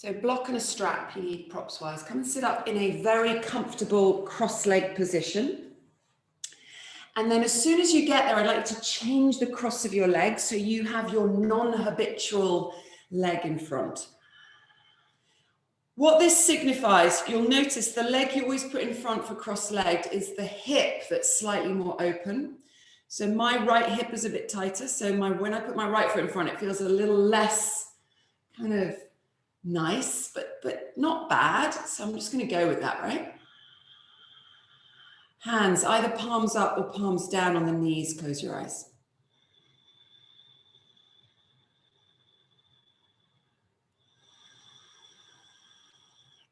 So block and a strap, you need props wise. Come and sit up in a very comfortable cross-leg position. And then as soon as you get there, I'd like you to change the cross of your leg so you have your non-habitual leg in front. What this signifies, you'll notice the leg you always put in front for cross-legged is the hip that's slightly more open. So my right hip is a bit tighter. So when I put my right foot in front, it feels a little less kind of nice, but not bad. So I'm just going to go with that, right? Hands, either palms up or palms down on the knees. Close your eyes.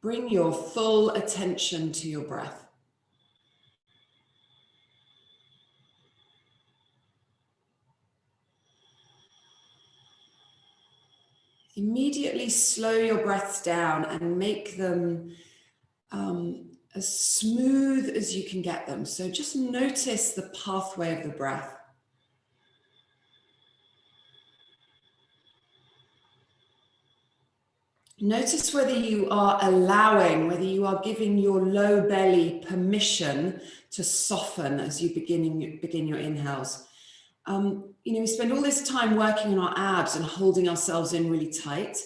Bring your full attention to your breath. Immediately slow your breaths down and make them as smooth as you can get them. So just notice the pathway of the breath. Notice whether you are allowing, whether you are giving your low belly permission to soften as you begin your inhales. We spend all this time working on our abs and holding ourselves in really tight.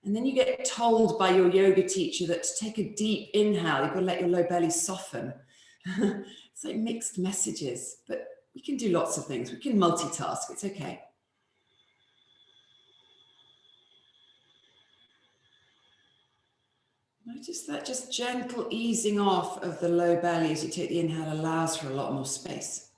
And then you get told by your yoga teacher that to take a deep inhale, you've got to let your low belly soften. It's like mixed messages, but we can do lots of things. We can multitask, it's okay. Notice that just gentle easing off of the low belly as you take the inhale allows for a lot more space.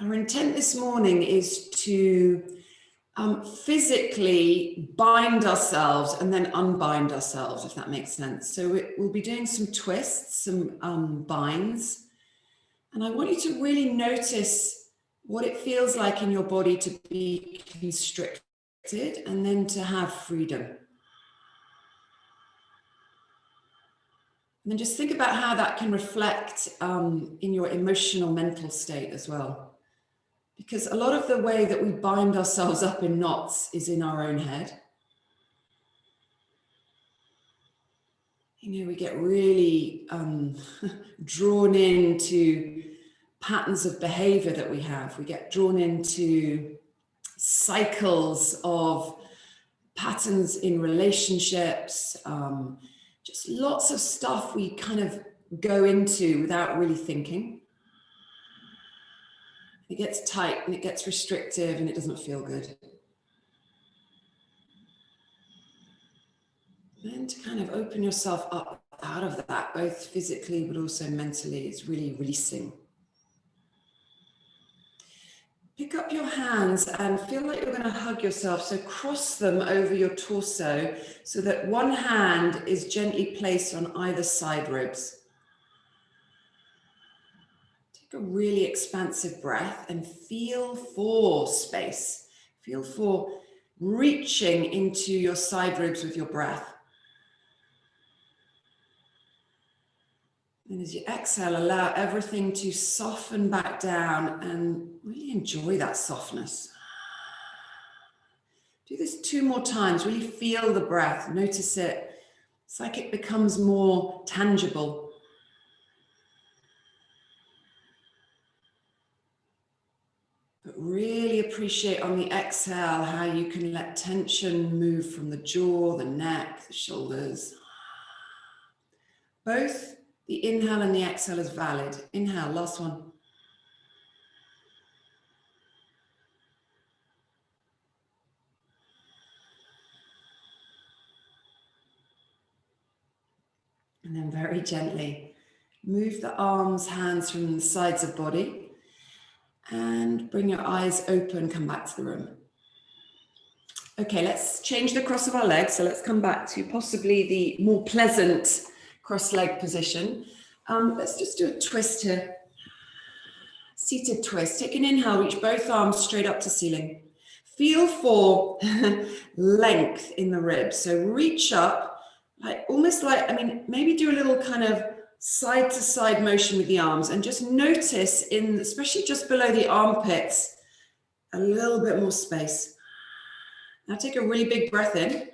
Our intent this morning is to physically bind ourselves and then unbind ourselves, if that makes sense. So we'll be doing some twists, some binds. And I want you to really notice what it feels like in your body to be constricted and then to have freedom. And then just think about how that can reflect in your emotional, mental state as well. Because a lot of the way that we bind ourselves up in knots is in our own head. We get really drawn into patterns of behavior that we have. We get drawn into cycles of patterns in relationships, just lots of stuff we kind of go into without really thinking. It gets tight and it gets restrictive and it doesn't feel good. Then to kind of open yourself up out of that, both physically but also mentally, is really releasing. Pick up your hands and feel like you're going to hug yourself. So cross them over your torso so that one hand is gently placed on either side ribs. Take a really expansive breath and feel for space. Feel for reaching into your side ribs with your breath. And as you exhale, allow everything to soften back down and really enjoy that softness. Do this 2 more times. Really feel the breath. Notice it. It's like it becomes more tangible. But really appreciate on the exhale how you can let tension move from the jaw, the neck, the shoulders. Both the inhale and the exhale is valid. Inhale, last one. And then very gently move the arms, hands from the sides of body and bring your eyes open, come back to the room. Okay, let's change the cross of our legs. So let's come back to possibly the more pleasant cross-leg position. Let's just do a twist here. Seated twist. Take an inhale, reach both arms straight up to ceiling. Feel for length in the ribs. So reach up, almost like, maybe do a little kind of side to side motion with the arms, and just notice especially just below the armpits, a little bit more space. Now take a really big breath in.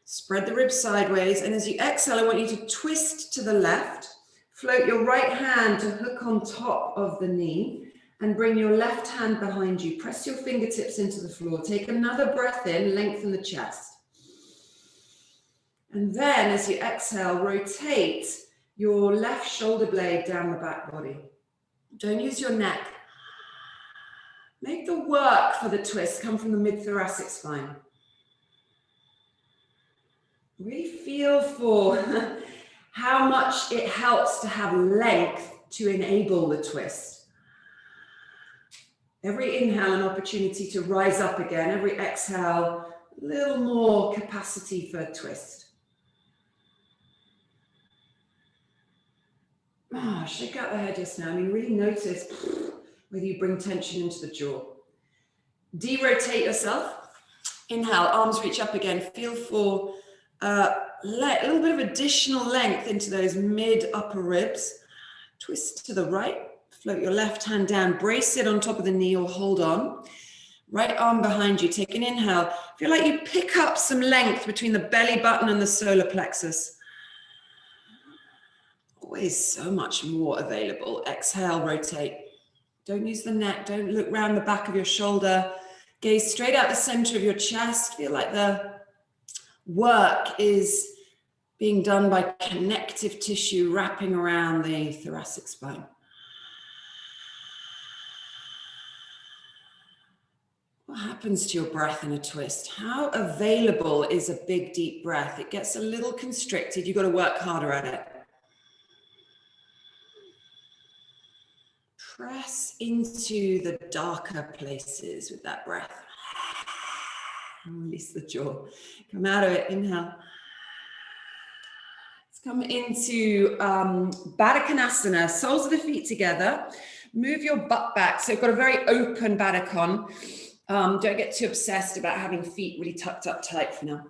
Spread the ribs sideways, and as you exhale, I want you to twist to the left. Float your right hand to hook on top of the knee and bring your left hand behind you. Press your fingertips into the floor. Take another breath in, lengthen the chest. And then as you exhale, rotate your left shoulder blade down the back body. Don't use your neck. Make the work for the twist come from the mid-thoracic spine. Really feel for how much it helps to have length to enable the twist. Every inhale, an opportunity to rise up again. Every exhale, a little more capacity for a twist. Shake out the head just now. I mean, really notice whether you bring tension into the jaw. De-rotate yourself. Inhale, arms reach up again. Feel for a little bit of additional length into those mid-upper ribs. Twist to the right. Float your left hand down. Brace it on top of the knee or hold on. Right arm behind you. Take an inhale. Feel like you pick up some length between the belly button and the solar plexus. Always so much more available. Exhale, rotate. Don't use the neck. Don't look round the back of your shoulder. Gaze straight out the center of your chest. Feel like the work is being done by connective tissue wrapping around the thoracic spine. What happens to your breath in a twist? How available is a big, deep breath? It gets a little constricted. You've got to work harder at it. Press into the darker places with that breath. And release the jaw. Come out of it, inhale. Let's come into Baddha Konasana, soles of the feet together. Move your butt back. So you've got a very open Baddha Kon. Don't get too obsessed about having feet really tucked up tight for now.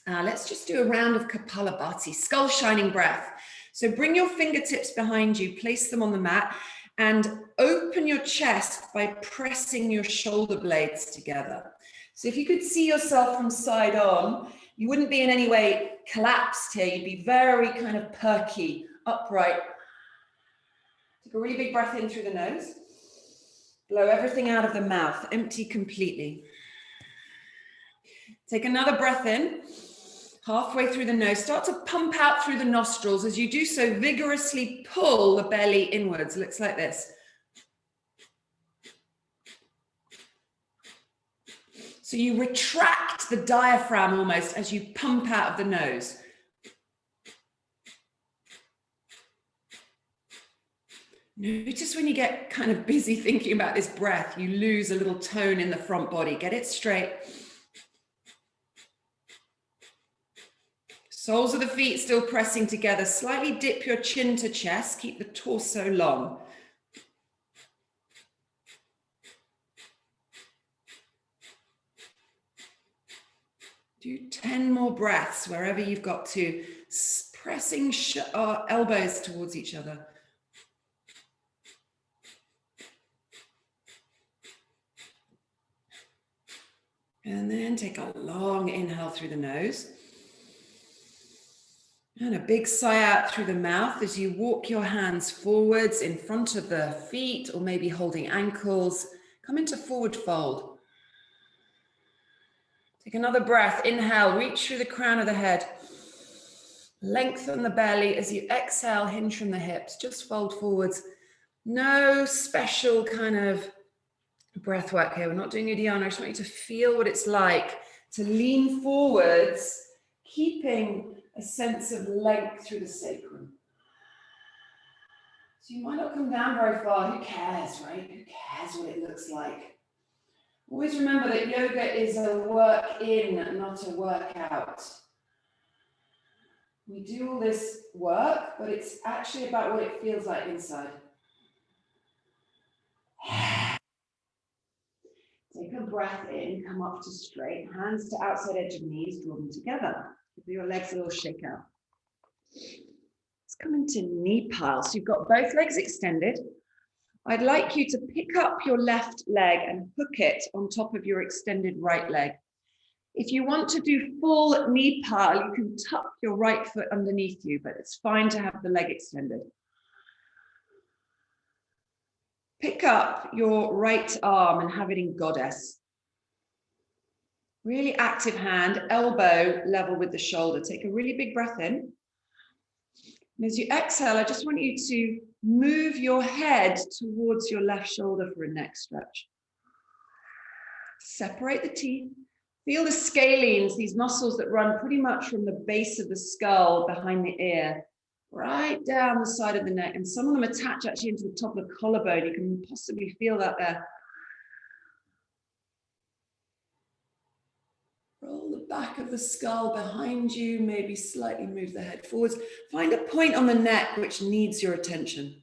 Let's just do a round of Kapalabhati, skull shining breath. So bring your fingertips behind you, place them on the mat, and open your chest by pressing your shoulder blades together. So if you could see yourself from side on, you wouldn't be in any way collapsed here. You'd be very kind of perky, upright. Take a really big breath in through the nose. Blow everything out of the mouth, empty completely. Take another breath in, halfway through the nose. Start to pump out through the nostrils. As you do so, vigorously pull the belly inwards. Looks like this. So you retract the diaphragm almost as you pump out of the nose. Notice when you get kind of busy thinking about this breath, you lose a little tone in the front body. Get it straight. Soles of the feet still pressing together. Slightly dip your chin to chest. Keep the torso long. Do 10 more breaths wherever you've got to, pressing elbows towards each other. And then take a long inhale through the nose. And a big sigh out through the mouth as you walk your hands forwards in front of the feet, or maybe holding ankles. Come into forward fold. Take another breath. Inhale, reach through the crown of the head. Lengthen the belly. As you exhale, hinge from the hips. Just fold forwards. No special kind of breath work here. We're not doing a dhyana. I just want you to feel what it's like to lean forwards, keeping a sense of length through the sacrum. So you might not come down very far. Who cares, right? Who cares what it looks like? Always remember that yoga is a work in, not a workout. We do all this work, but it's actually about what it feels like inside. Take a breath in, come up to straight, hands to outside edge of knees, draw them together. Give your legs a little shake out. Let's come into knee pile. So you've got both legs extended. I'd like you to pick up your left leg and hook it on top of your extended right leg. If you want to do full knee pile, you can tuck your right foot underneath you, but it's fine to have the leg extended. Pick up your right arm and have it in goddess. Really active hand, elbow level with the shoulder. Take a really big breath in. And as you exhale, I just want you to move your head towards your left shoulder for a neck stretch. Separate the teeth. Feel the scalenes, these muscles that run pretty much from the base of the skull behind the ear, right down the side of the neck. And some of them attach actually into the top of the collarbone. You can possibly feel that there. Roll the back of the skull behind you, maybe slightly move the head forwards. Find a point on the neck which needs your attention.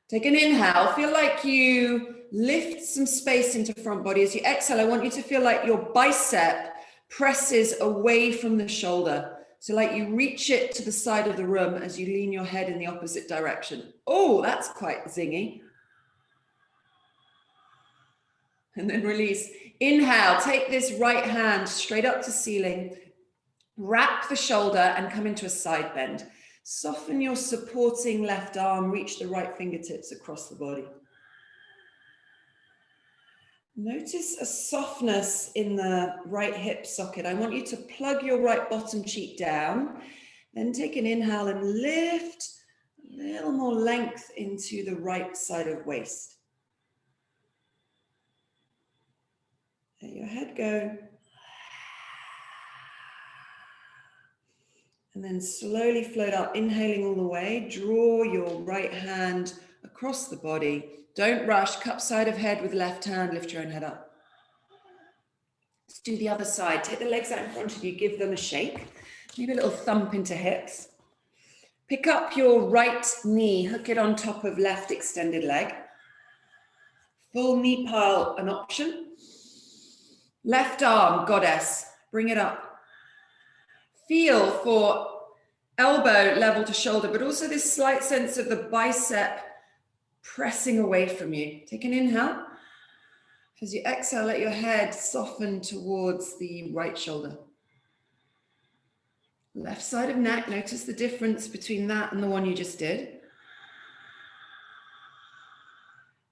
Take an inhale, feel like you lift some space into front body. As you exhale, I want you to feel like your bicep presses away from the shoulder. So like you reach it to the side of the room as you lean your head in the opposite direction. Oh, that's quite zingy. And then release. Inhale, take this right hand straight up to ceiling. Wrap the shoulder and come into a side bend. Soften your supporting left arm, reach the right fingertips across the body. Notice a softness in the right hip socket. I want you to plug your right bottom cheek down, then take an inhale and lift a little more length into the right side of waist. Let your head go. And then slowly float up, inhaling all the way. Draw your right hand across the body. Don't rush, cup side of head with left hand, lift your own head up. Let's do the other side. Take the legs out in front of you, give them a shake. Maybe a little thump into hips. Pick up your right knee, hook it on top of left extended leg. Full knee pile, an option. Left arm, goddess, bring it up. Feel for elbow level to shoulder, but also this slight sense of the bicep pressing away from you. Take an inhale. As you exhale, let your head soften towards the right shoulder. Left side of neck, notice the difference between that and the one you just did.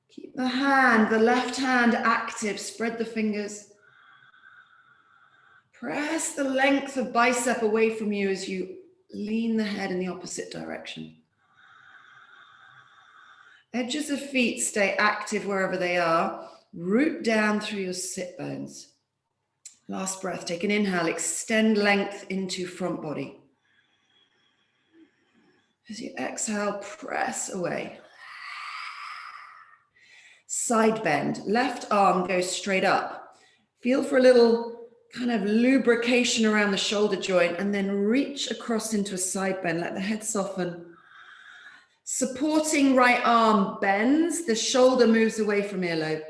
Keep the left hand active, spread the fingers. Press the length of bicep away from you as you lean the head in the opposite direction. Edges of feet stay active wherever they are. Root down through your sit bones. Last breath, take an inhale, extend length into front body. As you exhale, press away. Side bend, left arm goes straight up. Feel for a little kind of lubrication around the shoulder joint and then reach across into a side bend. Let the head soften. Supporting right arm bends, the shoulder moves away from earlobe.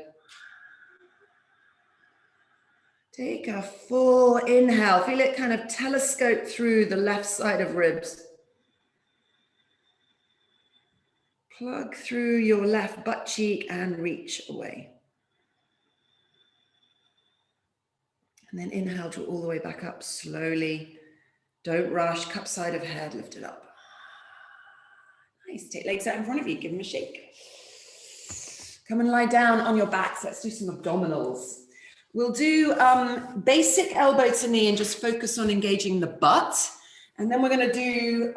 Take a full inhale. Feel it kind of telescope through the left side of ribs. Plug through your left butt cheek and reach away. And then inhale, draw all the way back up slowly. Don't rush, cup side of head, lift it up. Nice, take legs out in front of you, give them a shake. Come and lie down on your backs. Let's do some abdominals. We'll do basic elbow to knee and just focus on engaging the butt. And then we're gonna do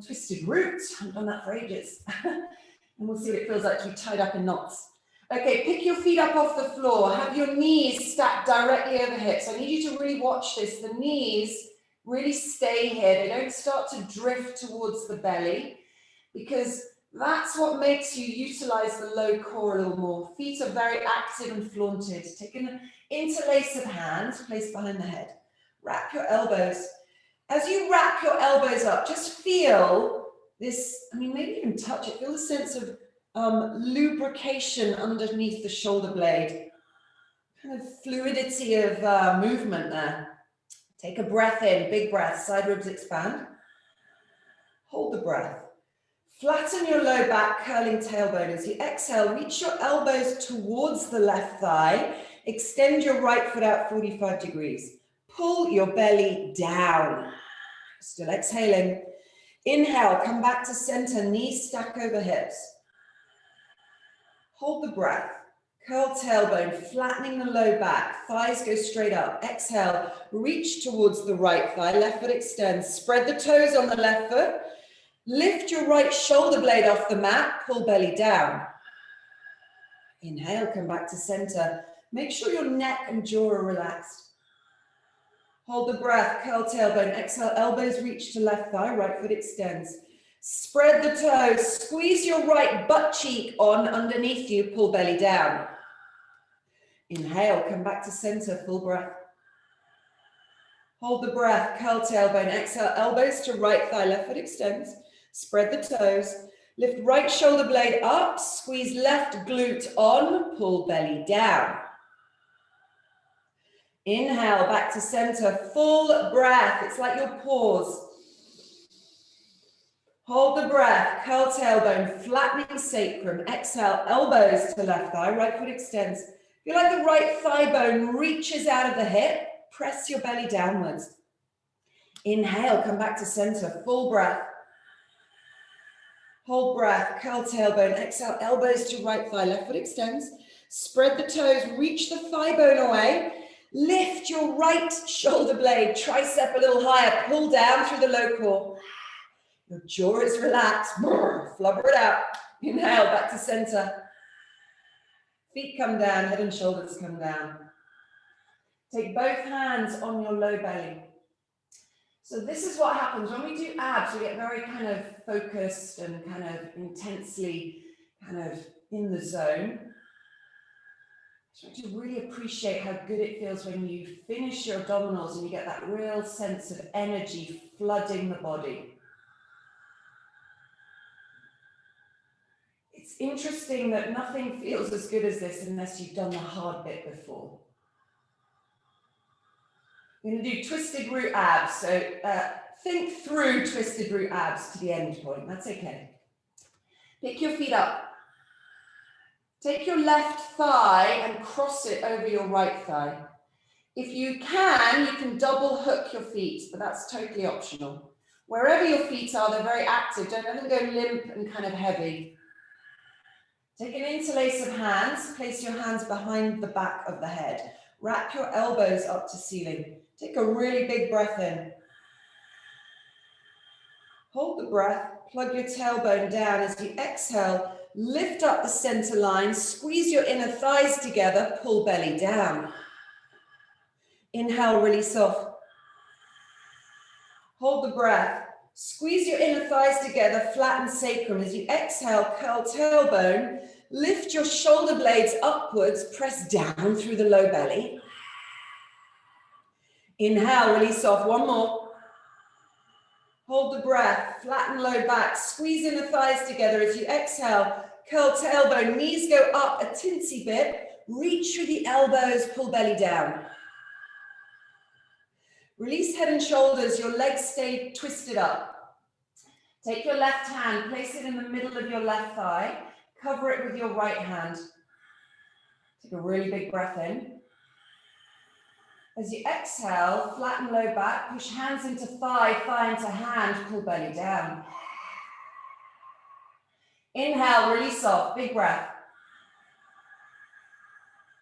twisted roots. I haven't done that for ages. And we'll see what it feels like to be tied up in knots. Okay, pick your feet up off the floor. Have your knees stacked directly over hips. I need you to really watch this. The knees really stay here. They don't start to drift towards the belly because that's what makes you utilize the low core a little more. Feet are very active and flaunted. Take an interlace of hands, place behind the head. Wrap your elbows. As you wrap your elbows up, just feel this, maybe even touch it. Feel the sense of lubrication underneath the shoulder blade. Kind of fluidity of movement there. Take a breath in, big breath, side ribs expand. Hold the breath. Flatten your low back, curling tailbone. As you exhale, reach your elbows towards the left thigh. Extend your right foot out 45 degrees. Pull your belly down. Still exhaling. Inhale, come back to center, knees stack over hips. Hold the breath. Curl tailbone, flattening the low back. Thighs go straight up. Exhale, reach towards the right thigh. Left foot extends. Spread the toes on the left foot. Lift your right shoulder blade off the mat. Pull belly down. Inhale, come back to center. Make sure your neck and jaw are relaxed. Hold the breath, curl tailbone. Exhale, elbows reach to left thigh. Right foot extends. Spread the toes. Squeeze your right butt cheek on underneath you. Pull belly down. Inhale, come back to center, full breath. Hold the breath, curl tailbone. Exhale, elbows to right thigh, left foot extends. Spread the toes. Lift right shoulder blade up. Squeeze left glute on. Pull belly down. Inhale, back to center, full breath. It's like your pause. Hold the breath, curl tailbone, flattening sacrum. Exhale, elbows to left thigh, right foot extends. Feel like the right thigh bone reaches out of the hip. Press your belly downwards. Inhale, come back to center, full breath. Hold breath, curl tailbone. Exhale, elbows to right thigh, left foot extends. Spread the toes, reach the thigh bone away. Lift your right shoulder blade, tricep a little higher, pull down through the low core. Your jaw is relaxed, flubber it out. Inhale, back to center. Feet come down, head and shoulders come down. Take both hands on your low belly. So this is what happens when we do abs, we get very kind of focused and kind of intensely kind of in the zone. Try to really appreciate how good it feels when you finish your abdominals and you get that real sense of energy flooding the body. It's interesting that nothing feels as good as this unless you've done the hard bit before. We're going to do twisted root abs. So think through twisted root abs to the end point. That's okay. Pick your feet up. Take your left thigh and cross it over your right thigh. If you can double hook your feet, but that's totally optional. Wherever your feet are, they're very active. Don't let them go limp and kind of heavy. Take an interlace of hands. Place your hands behind the back of the head. Wrap your elbows up to ceiling. Take a really big breath in. Hold the breath. Plug your tailbone down. As you exhale, lift up the center line. Squeeze your inner thighs together. Pull belly down. Inhale, release off. Hold the breath. Squeeze your inner thighs together. Flatten sacrum. As you exhale, curl tailbone. Lift your shoulder blades upwards. Press down through the low belly. Inhale, release off. One more. Hold the breath. Flatten low back. Squeeze inner thighs together. As you exhale, curl tailbone. Knees go up a teensy bit. Reach through the elbows. Pull belly down. Release head and shoulders. Your legs stay twisted up. Take your left hand. Place it in the middle of your left thigh. Cover it with your right hand. Take a really big breath in. As you exhale, flatten low back, push hands into thigh, thigh into hand, pull belly down. Inhale, release off, big breath.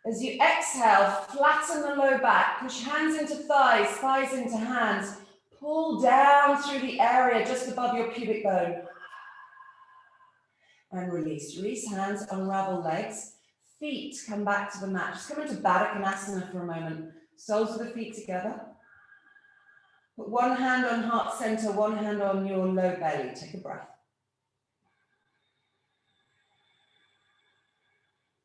As you exhale, flatten the low back, push hands into thighs, thighs into hands, pull down through the area just above your pubic bone. And release. Release hands, unravel legs. Feet come back to the mat. Just come into Baddha Konasana for a moment. Soles of the feet together. Put one hand on heart center, one hand on your low belly. Take a breath.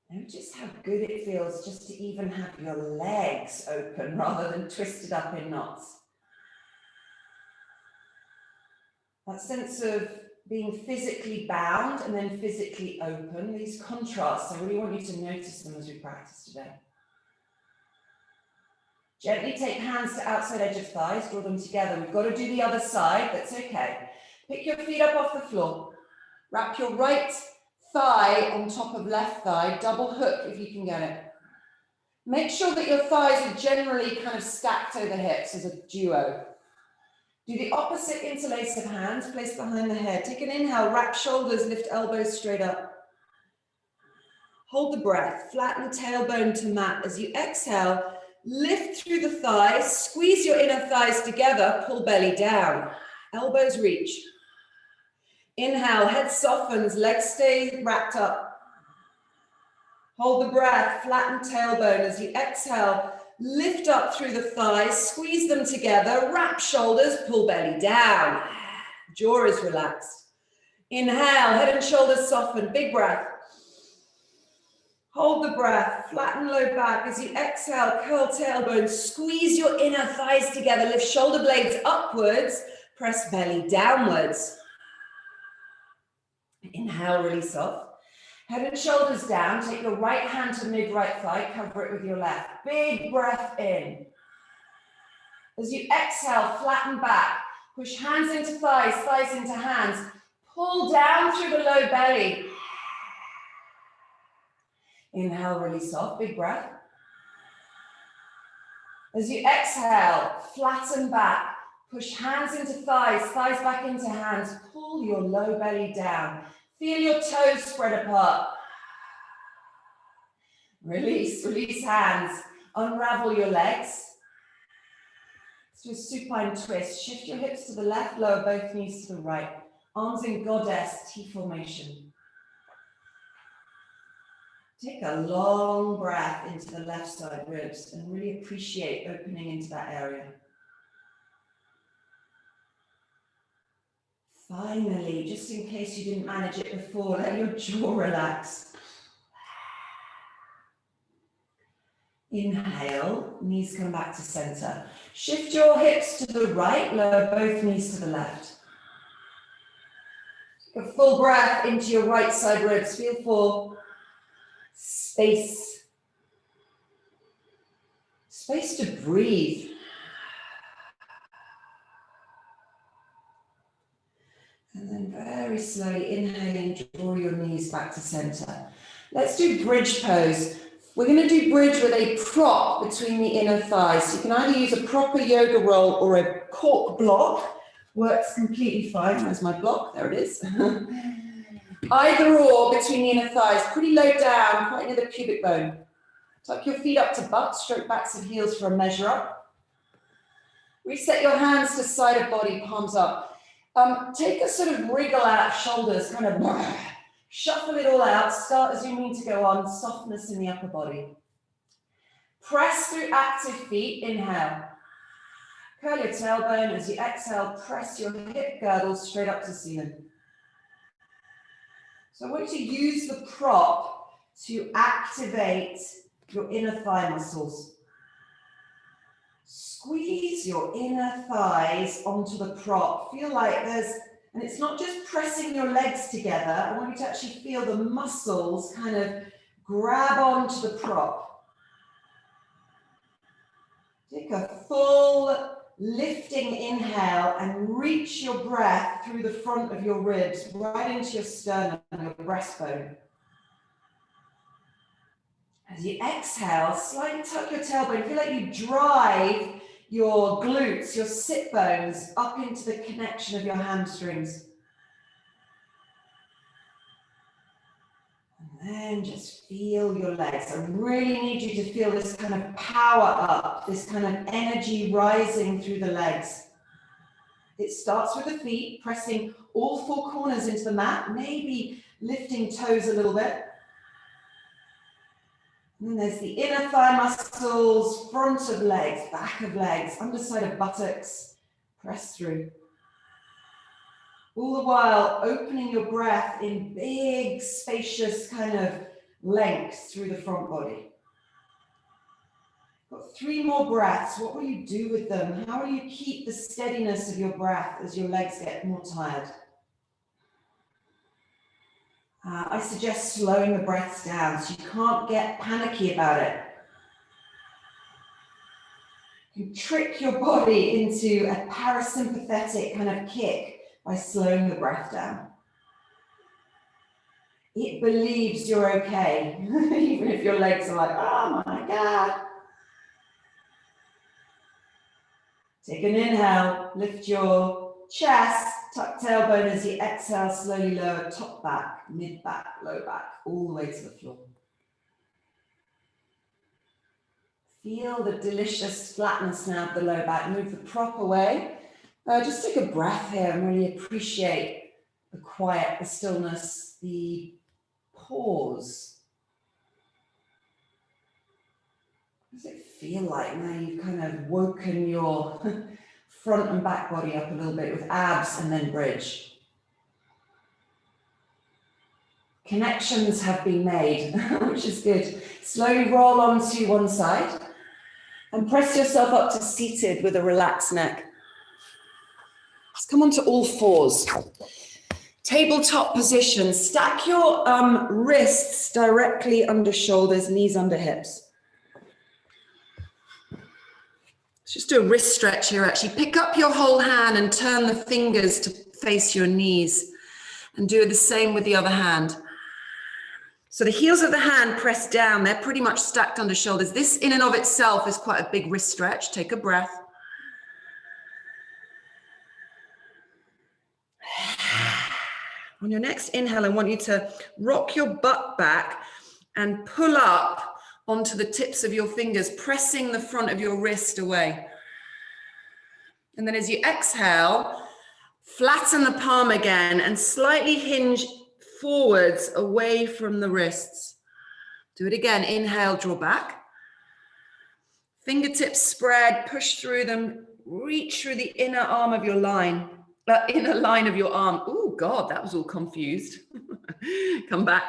Notice how good it feels just to even have your legs open rather than twisted up in knots. That sense of being physically bound and then physically open, these contrasts, I really want you to notice them as we practice today. Gently take hands to outside edge of thighs, draw them together. We've got to do the other side, that's okay. Pick your feet up off the floor. Wrap your right thigh on top of left thigh. Double hook if you can get it. Make sure that your thighs are generally kind of stacked over hips as a duo. Do the opposite interlace of hands, placed behind the head. Take an inhale, wrap shoulders, lift elbows straight up. Hold the breath, flatten tailbone to mat. As you exhale, lift through the thighs, squeeze your inner thighs together, pull belly down. Elbows reach. Inhale, head softens, legs stay wrapped up. Hold the breath, flatten tailbone. As you exhale, lift up through the thighs, squeeze them together, wrap shoulders, pull belly down. Jaw is relaxed. Inhale, head and shoulders soften, big breath. Hold the breath, flatten low back. As you exhale, curl tailbone, squeeze your inner thighs together, lift shoulder blades upwards, press belly downwards. Inhale, release off. Head and shoulders down, take your right hand to mid-right thigh, cover it with your left. Big breath in. As you exhale, flatten back, push hands into thighs, thighs into hands. Pull down through the low belly. Inhale, release off, big breath. As you exhale, flatten back, push hands into thighs, thighs back into hands. Pull your low belly down. Feel your toes spread apart. Release, release hands. Unravel your legs. Let's do a supine twist. Shift your hips to the left, lower both knees to the right. Arms in goddess, T formation. Take a long breath into the left side ribs and really appreciate opening into that area. Finally, just in case you didn't manage it before, let your jaw relax. Inhale, knees come back to center. Shift your hips to the right, lower both knees to the left. Take a full breath into your right side ribs. Feel for space. Space to breathe. And then very slowly inhaling, draw your knees back to center. Let's do bridge pose. We're going to do bridge with a prop between the inner thighs. You can either use a proper yoga roll or a cork block. Works completely fine. There's my block. There it is. Either or between the inner thighs. Pretty low down, quite near the pubic bone. Tuck your feet up to butt, stroke backs of heels for a measure up. Reset your hands to side of body, palms up. Take a sort of wriggle out of shoulders, kind of shuffle it all out. Start as you mean to go on, softness in the upper body. Press through active feet, inhale. Curl your tailbone. As you exhale, press your hip girdles straight up to ceiling. So I want you to use the prop to activate your inner thigh muscles. Squeeze your inner thighs onto the prop. Feel like and it's not just pressing your legs together. I want you to actually feel the muscles kind of grab onto the prop. Take a full lifting inhale and reach your breath through the front of your ribs, right into your sternum and your breastbone. As you exhale, slightly tuck your tailbone. Feel like you drive your glutes, your sit bones up into the connection of your hamstrings. And then just feel your legs. I really need you to feel this kind of power up, this kind of energy rising through the legs. It starts with the feet, pressing all four corners into the mat, maybe lifting toes a little bit. And then there's the inner thigh muscles, front of legs, back of legs, underside of buttocks. Press through. All the while opening your breath in big, spacious kind of lengths through the front body. Got 3 more breaths. What will you do with them? How will you keep the steadiness of your breath as your legs get more tired? I suggest slowing the breaths down so you can't get panicky about it. You trick your body into a parasympathetic kind of kick by slowing the breath down. It believes you're okay, even if your legs are like, oh my God. Take an inhale, lift your chest, tuck tailbone as you exhale, slowly lower top back, mid back, low back, all the way to the floor. Feel the delicious flatness now of the low back. Move the proper way. Just take a breath here and really appreciate the quiet, the stillness, the pause. What does it feel like now you've kind of woken your front and back body up a little bit with abs and then bridge? Connections have been made, which is good. Slowly roll onto one side and press yourself up to seated with a relaxed neck. Let's come onto all fours. Tabletop position. Stack your wrists directly under shoulders, knees under hips. Let's just do a wrist stretch here, actually. Pick up your whole hand and turn the fingers to face your knees. And do the same with the other hand. So the heels of the hand press down. They're pretty much stacked under shoulders. This in and of itself is quite a big wrist stretch. Take a breath. On your next inhale, I want you to rock your butt back and pull up onto the tips of your fingers, pressing the front of your wrist away. And then as you exhale, flatten the palm again and slightly hinge forwards away from the wrists. Do it again. Inhale, draw back. Fingertips spread, push through them, reach through the inner arm of your line. Inner line of your arm. Oh God, that was all confused. Come back.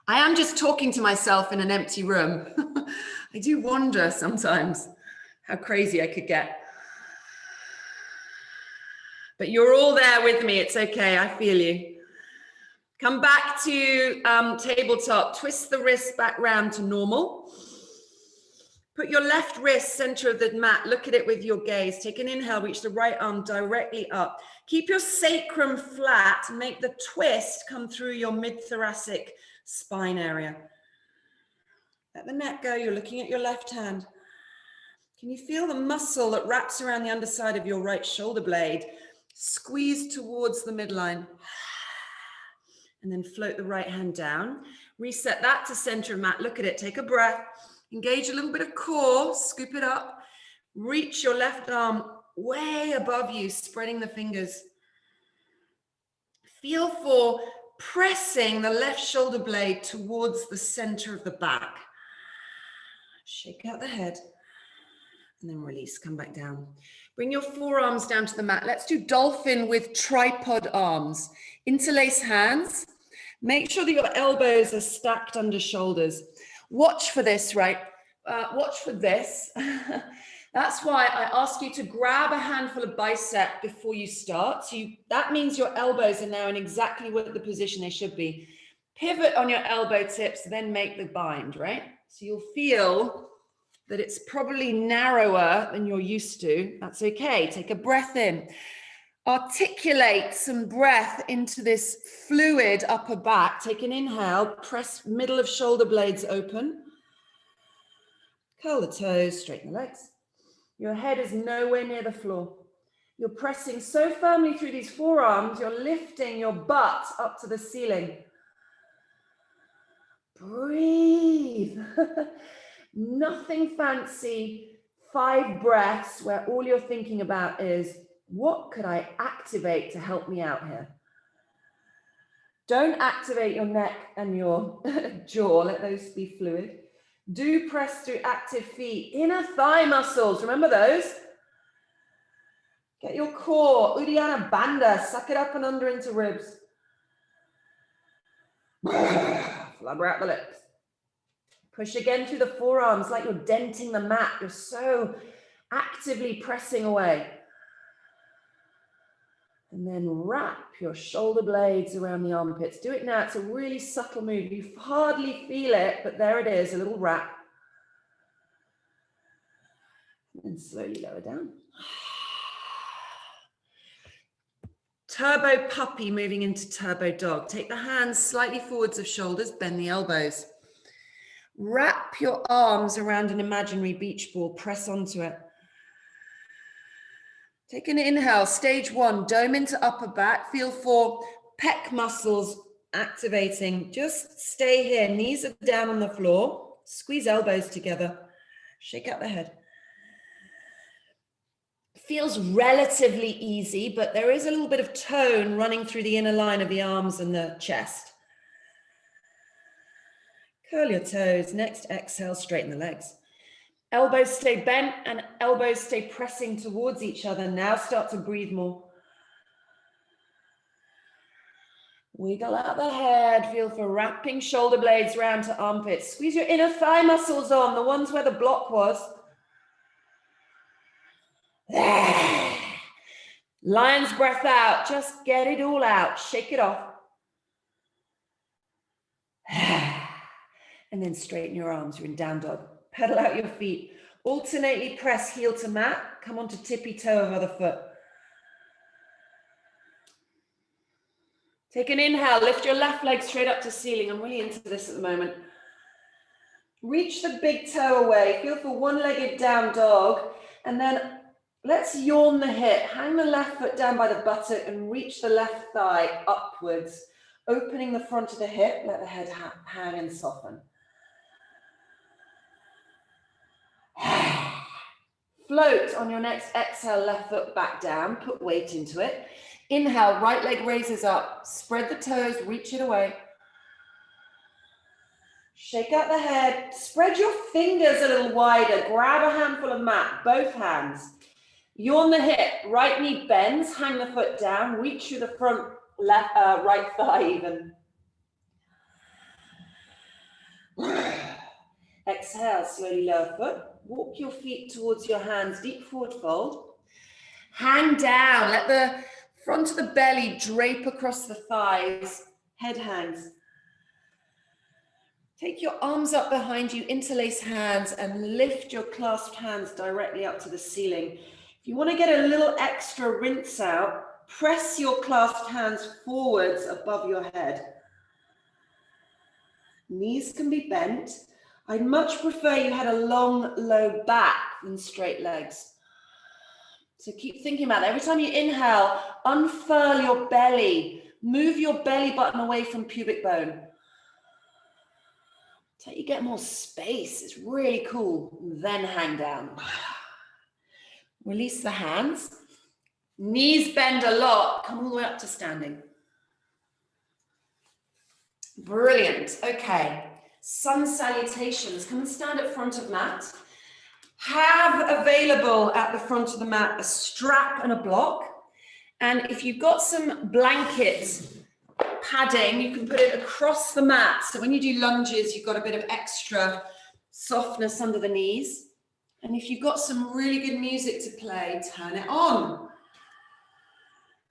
I am just talking to myself in an empty room. I do wonder sometimes how crazy I could get. But you're all there with me. It's okay. I feel you. Come back to tabletop. Twist the wrist back round to normal. Put your left wrist center of the mat. Look at it with your gaze. Take an inhale. Reach the right arm directly up. Keep your sacrum flat. Make the twist come through your mid-thoracic spine area. Let the neck go. You're looking at your left hand. Can you feel the muscle that wraps around the underside of your right shoulder blade? Squeeze towards the midline. And then float the right hand down. Reset that to center of mat. Look at it. Take a breath. Engage a little bit of core. Scoop it up. Reach your left arm way above you, spreading the fingers. Feel for pressing the left shoulder blade towards the center of the back. Shake out the head. And then release. Come back down. Bring your forearms down to the mat. Let's do dolphin with tripod arms. Interlace hands. Make sure that your elbows are stacked under shoulders. Watch for this, right? Watch for this. That's why I ask you to grab a handful of bicep before you start. So that means your elbows are now in exactly what the position they should be. Pivot on your elbow tips, then make the bind, right? So you'll feel that it's probably narrower than you're used to. That's okay. Take a breath in. Articulate some breath into this fluid upper back. Take an inhale, press middle of shoulder blades open. Curl the toes, straighten the legs. Your head is nowhere near the floor. You're pressing so firmly through these forearms, you're lifting your butt up to the ceiling. Breathe. Nothing fancy. 5 breaths where all you're thinking about is, what could I activate to help me out here? Don't activate your neck and your jaw. Let those be fluid. Do press through active feet. Inner thigh muscles. Remember those? Get your core. Uddiyana Bandha. Suck it up and under into ribs. Flubber out the lips. Push again through the forearms like you're denting the mat. You're so actively pressing away. And then wrap your shoulder blades around the armpits. Do it now. It's a really subtle move. You hardly feel it, but there it is, a little wrap. And slowly lower down. Turbo puppy moving into turbo dog. Take the hands slightly forwards of shoulders, bend the elbows. Wrap your arms around an imaginary beach ball, press onto it. Take an inhale, stage 1, dome into upper back. Feel for pec muscles activating. Just stay here, knees are down on the floor. Squeeze elbows together. Shake out the head. Feels relatively easy, but there is a little bit of tone running through the inner line of the arms and the chest. Curl your toes. Next exhale, straighten the legs. Elbows stay bent and elbows stay pressing towards each other. Now start to breathe more. Wiggle out the head. Feel for wrapping shoulder blades round to armpits. Squeeze your inner thigh muscles on, the ones where the block was. Lion's breath out. Just get it all out. Shake it off. And then straighten your arms. You're in down dog. Pedal out your feet. Alternately press heel to mat. Come onto tippy toe of other foot. Take an inhale. Lift your left leg straight up to ceiling. I'm really into this at the moment. Reach the big toe away. Feel for one-legged down dog. And then let's yawn the hip. Hang the left foot down by the buttock and reach the left thigh upwards. Opening the front of the hip. Let the head hang and soften. Float on your next exhale, left foot back down, put weight into it. Inhale, right leg raises up, spread the toes, reach it away. Shake out the head, spread your fingers a little wider, grab a handful of mat, both hands. Yawn the hip, right knee bends, hang the foot down, reach through the front left, right thigh even. Exhale, slowly lower foot. Walk your feet towards your hands, deep forward fold. Hang down, let the front of the belly drape across the thighs, head hangs. Take your arms up behind you, interlace hands, and lift your clasped hands directly up to the ceiling. If you want to get a little extra rinse out, press your clasped hands forwards above your head. Knees can be bent. I'd much prefer you had a long, low back than straight legs. So keep thinking about it. Every time you inhale, unfurl your belly. Move your belly button away from pubic bone. Until you get more space. It's really cool. Then hang down. Release the hands. Knees bend a lot. Come all the way up to standing. Brilliant. Okay. Sun salutations. Come and stand at front of mat. Have available at the front of the mat a strap and a block. And if you've got some blanket padding, you can put it across the mat. So when you do lunges, you've got a bit of extra softness under the knees. And if you've got some really good music to play, turn it on.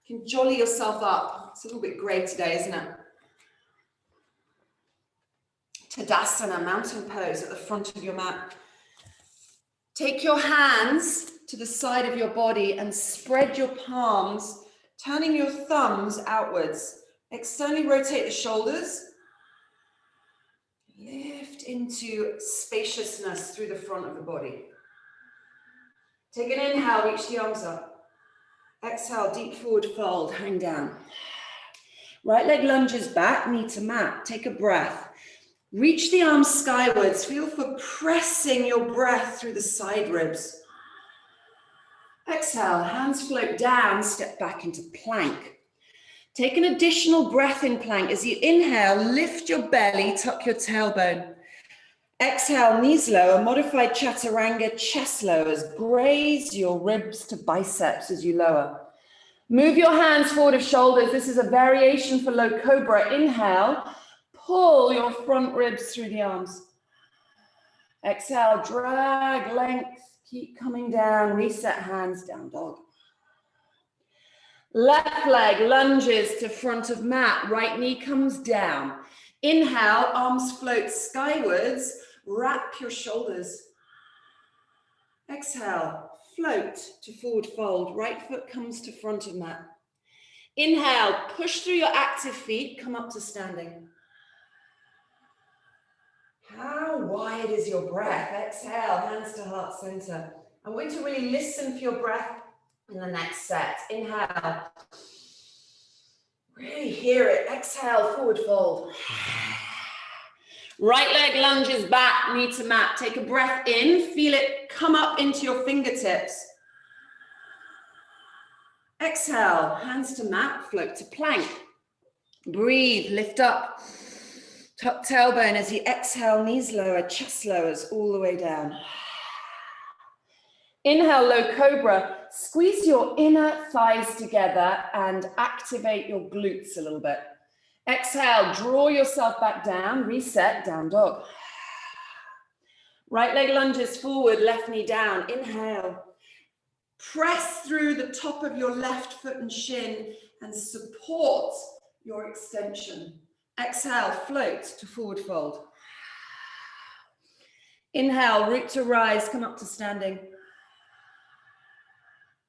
You can jolly yourself up. It's a little bit grey today, isn't it? Tadasana, mountain pose at the front of your mat. Take your hands to the side of your body and spread your palms, turning your thumbs outwards. Externally rotate the shoulders. Lift into spaciousness through the front of the body. Take an inhale, reach the arms up. Exhale, deep forward fold, hang down. Right leg lunges back, knee to mat. Take a breath. Reach the arms skywards. Feel for pressing your breath through the side ribs. Exhale, hands float down, step back into plank. Take an additional breath in plank. As you inhale, lift your belly, tuck your tailbone. Exhale, knees lower, modified chaturanga, chest lowers. Graze your ribs to biceps as you lower. Move your hands forward of shoulders. This is a variation for low cobra. Inhale. Pull your front ribs through the arms. Exhale, drag, length, keep coming down, reset hands, down dog. Left leg lunges to front of mat, right knee comes down. Inhale, arms float skywards, wrap your shoulders. Exhale, float to forward fold, right foot comes to front of mat. Inhale, push through your active feet, come up to standing. How wide is your breath? Exhale, hands to heart center. I'm going to really listen for your breath in the next set. Inhale. Really hear it. Exhale, forward fold. Right leg lunges back, knee to mat. Take a breath in, feel it come up into your fingertips. Exhale, hands to mat, float to plank. Breathe, lift up. Tuck tailbone as you exhale, knees lower, chest lowers all the way down. Inhale, low cobra. Squeeze your inner thighs together and activate your glutes a little bit. Exhale, draw yourself back down, reset, down dog. Right leg lunges forward, left knee down. Inhale. Press through the top of your left foot and shin and support your extension. Exhale, float to forward fold. Inhale, root to rise, come up to standing.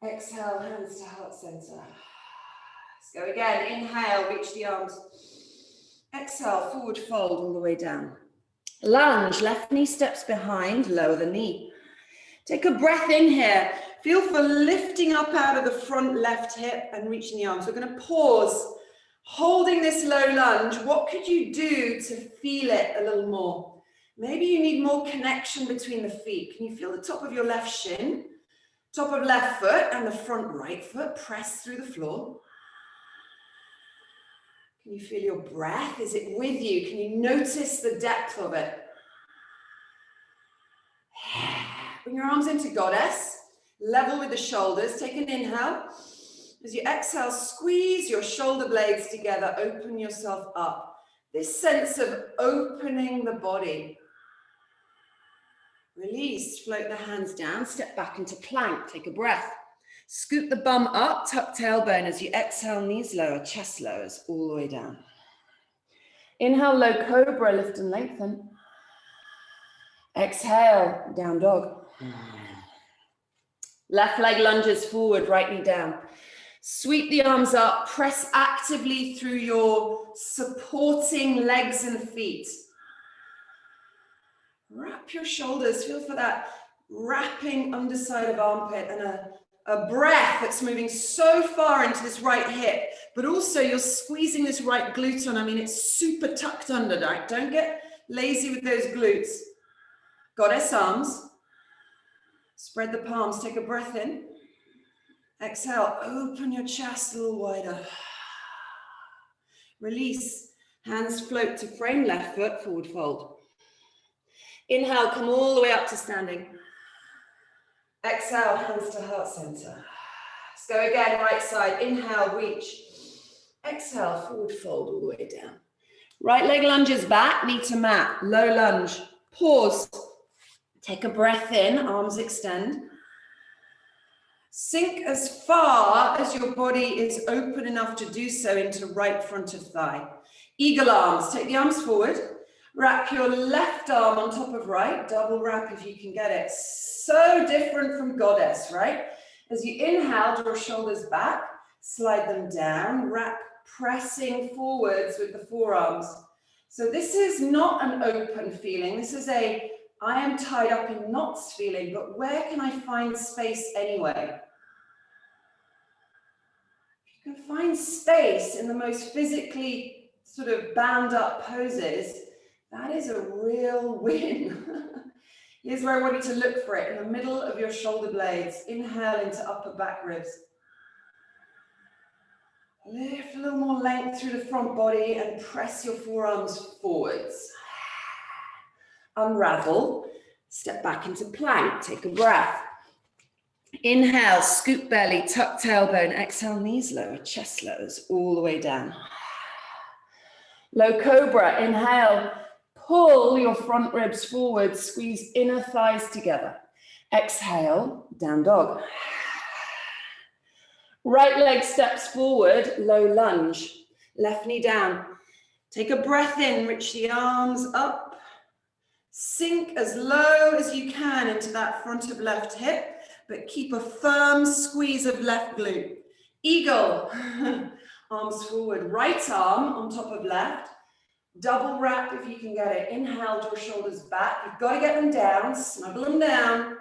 Exhale, hands to heart center. Let's go again. Inhale, reach the arms. Exhale, forward fold all the way down. Lunge, left knee steps behind, lower the knee. Take a breath in here. Feel for lifting up out of the front left hip and reaching the arms. We're going to pause, holding this low lunge. What could you do to feel it a little more? Maybe you need more connection between the feet. Can you feel the top of your left shin, top of left foot and the front right foot press through the floor? Can you feel your breath? Is it with you? Can you notice the depth of it? Bring your arms into goddess, level with the shoulders. Take an inhale. As you exhale, squeeze your shoulder blades together, open yourself up. This sense of opening the body. Release, float the hands down, step back into plank, take a breath. Scoop the bum up, tuck tailbone as you exhale, knees lower, chest lowers all the way down. Inhale, low cobra, lift and lengthen. Exhale, down dog. Left leg lunges forward, right knee down. Sweep the arms up, press actively through your supporting legs and feet. Wrap your shoulders, feel for that wrapping underside of armpit and a breath that's moving so far into this right hip, but also you're squeezing this right glute on. I mean, it's super tucked under, right? Don't get lazy with those glutes. Goddess arms. Spread the palms, take a breath in. Exhale, open your chest a little wider. Release, hands float to frame left foot, forward fold. Inhale, come all the way up to standing. Exhale, hands to heart center. Let's go again, right side. Inhale, reach. Exhale, forward fold all the way down. Right leg lunges back, knee to mat, low lunge. Pause. Take a breath in, arms extend. Sink as far as your body is open enough to do so into right front of thigh. Eagle arms, take the arms forward. Wrap your left arm on top of right, double wrap if you can get it. So different from goddess, right? As you inhale, draw shoulders back, slide them down, wrap, pressing forwards with the forearms. So this is not an open feeling. This is a I am tied up in knots feeling, but where can I find space anyway? If you can find space in the most physically sort of bound up poses, that is a real win. Here's where I want you to look for it, in the middle of your shoulder blades. Inhale into upper back ribs. Lift a little more length through the front body and press your forearms forwards. Unravel, step back into plank, take a breath. Inhale, scoop belly, tuck tailbone, exhale, knees lower, chest lowers all the way down. Low cobra, inhale, pull your front ribs forward, squeeze inner thighs together. Exhale, down dog. Right leg steps forward, low lunge, left knee down. Take a breath in, reach the arms up. Sink as low as you can into that front of left hip, but keep a firm squeeze of left glute. Eagle. arms forward, right arm on top of left. Double wrap if you can get it. Inhale, draw shoulders back. You've got to get them down, snuggle them down,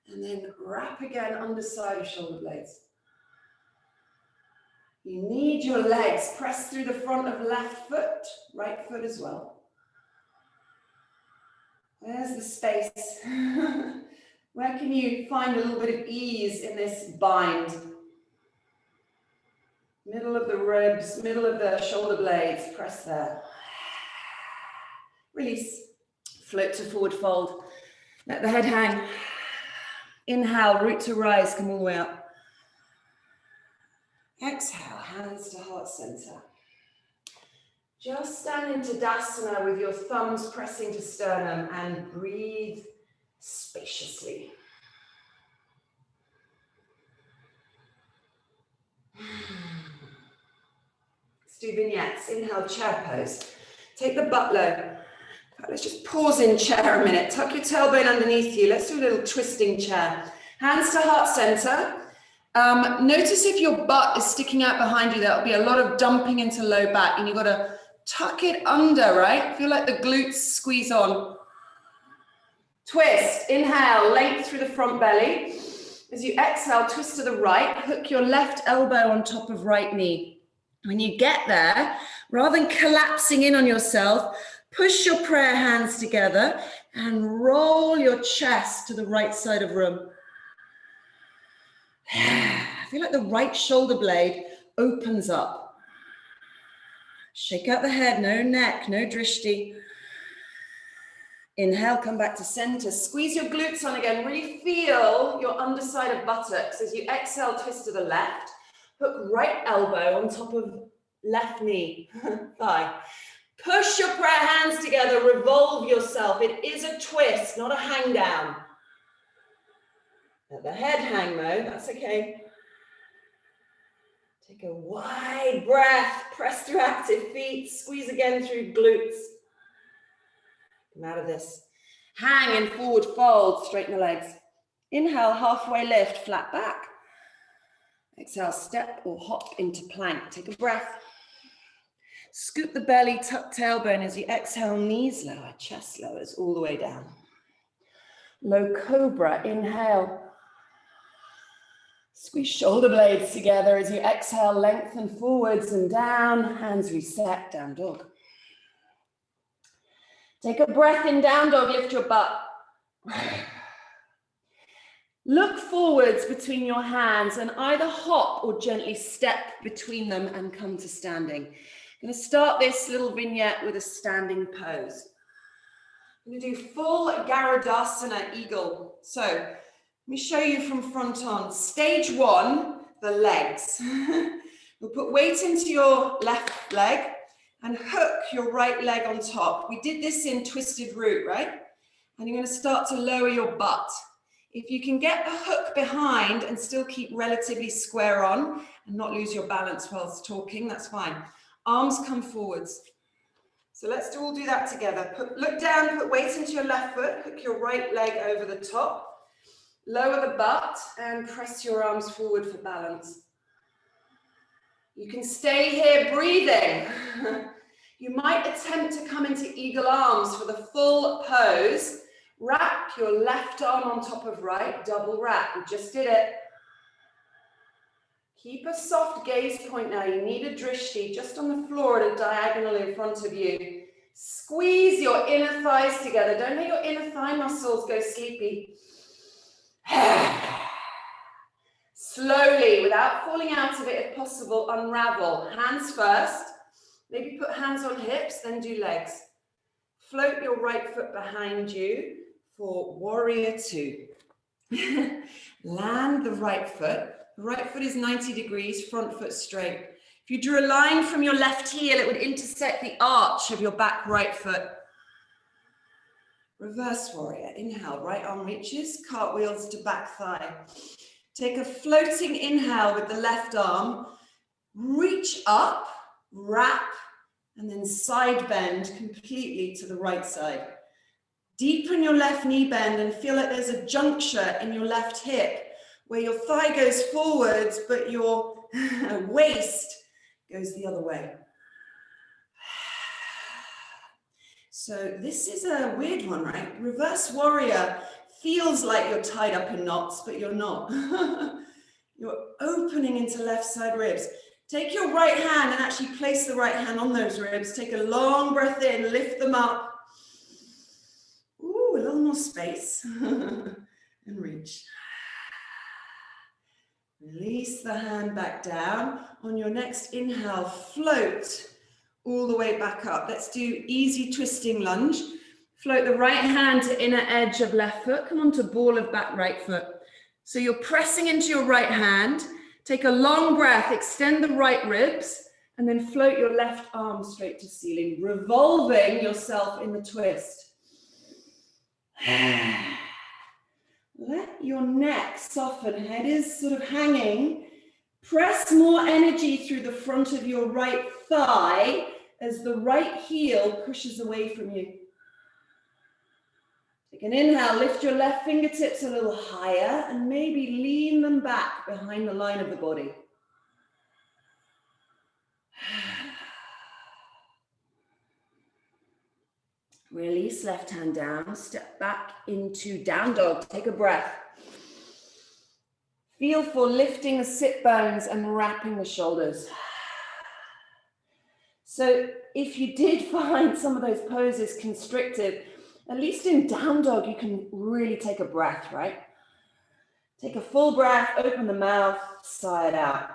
and then wrap again underside of shoulder blades. You need your legs. Press through the front of left foot, right foot as well. There's the space. Where can you find a little bit of ease in this bind? Middle of the ribs, middle of the shoulder blades, press there. Release, float to forward fold. Let the head hang. Inhale, root to rise, come all the way up. Exhale, hands to heart center. Just stand into Tadasana with your thumbs pressing to sternum and breathe spaciously. Let's do vignettes. Inhale, chair pose. Take the butt low. Let's just pause in chair a minute. Tuck your tailbone underneath you. Let's do a little twisting chair. Hands to heart center. Notice if your butt is sticking out behind you, that'll be a lot of dumping into low back, and you've got to tuck it under, right? Feel like the glutes squeeze on. Twist. Inhale, length through the front belly. As you exhale, twist to the right. Hook your left elbow on top of right knee. When you get there, rather than collapsing in on yourself, push your prayer hands together and roll your chest to the right side of room. I feel like the right shoulder blade opens up. Shake out the head, no neck, no drishti. Inhale, come back to center. Squeeze your glutes on again. Really feel your underside of buttocks. As you exhale, twist to the left. Hook right elbow on top of left knee, thigh. Push your prayer hands together, revolve yourself. It is a twist, not a hang down. Let the head hang though, that's okay. Take a wide breath, press through active feet, squeeze again through glutes. Come out of this. Hang and forward fold, straighten the legs. Inhale, halfway lift, flat back. Exhale, step or hop into plank. Take a breath. Scoop the belly, tuck tailbone as you exhale, knees lower, chest lowers all the way down. Low cobra, inhale. Squeeze shoulder blades together as you exhale, lengthen forwards and down, hands reset, down dog. Take a breath in, down dog, lift your butt. Look forwards between your hands and either hop or gently step between them and come to standing. I'm going to start this little vignette with a standing pose. I'm going to do full Garudasana eagle. So let me show you from front on. Stage one, the legs. We'll put weight into your left leg and hook your right leg on top. We did this in twisted root, right? And you're going to start to lower your butt. If you can get the hook behind and still keep relatively square on and not lose your balance whilst talking, that's fine. Arms come forwards. So let's all do that together. Look down, put weight into your left foot, hook your right leg over the top, lower the butt and press your arms forward for balance. You can stay here breathing. You might attempt to come into eagle arms for the full pose. Wrap your left arm on top of right, double wrap. We just did it. Keep a soft gaze point now. You need a drishti just on the floor at a diagonal in front of you. Squeeze your inner thighs together. Don't let your inner thigh muscles go sleepy. Slowly, without falling out of it if possible, unravel. Hands first. Maybe put hands on hips, then do legs. Float your right foot behind you for warrior two. Land the right foot. The right foot is 90 degrees, front foot straight. If you drew a line from your left heel, it would intersect the arch of your back right foot. Reverse warrior. Inhale, right arm reaches, cartwheels to back thigh. Take a floating inhale with the left arm. Reach up, wrap, and then side bend completely to the right side. Deepen your left knee bend and feel like there's a juncture in your left hip where your thigh goes forwards, but your waist goes the other way. So this is a weird one, right? Reverse warrior feels like you're tied up in knots, but you're not. You're opening into left side ribs. Take your right hand and actually place the right hand on those ribs. Take a long breath in, lift them up. Ooh, a little more space. And reach. Release the hand back down. On your next inhale, float all the way back up. Let's do easy twisting lunge. Float the right hand to inner edge of left foot. Come on to ball of back right foot. So you're pressing into your right hand. Take a long breath, extend the right ribs, and then float your left arm straight to ceiling, revolving yourself in the twist. Let your neck soften. Head is sort of hanging. Press more energy through the front of your right thigh as the right heel pushes away from you. Take an inhale, lift your left fingertips a little higher and maybe lean them back behind the line of the body. Release left hand down, step back into down dog. Take a breath. Feel for lifting the sit bones and wrapping the shoulders. So if you did find some of those poses constrictive, at least in down dog, you can really take a breath, right? Take a full breath, open the mouth, sigh it out.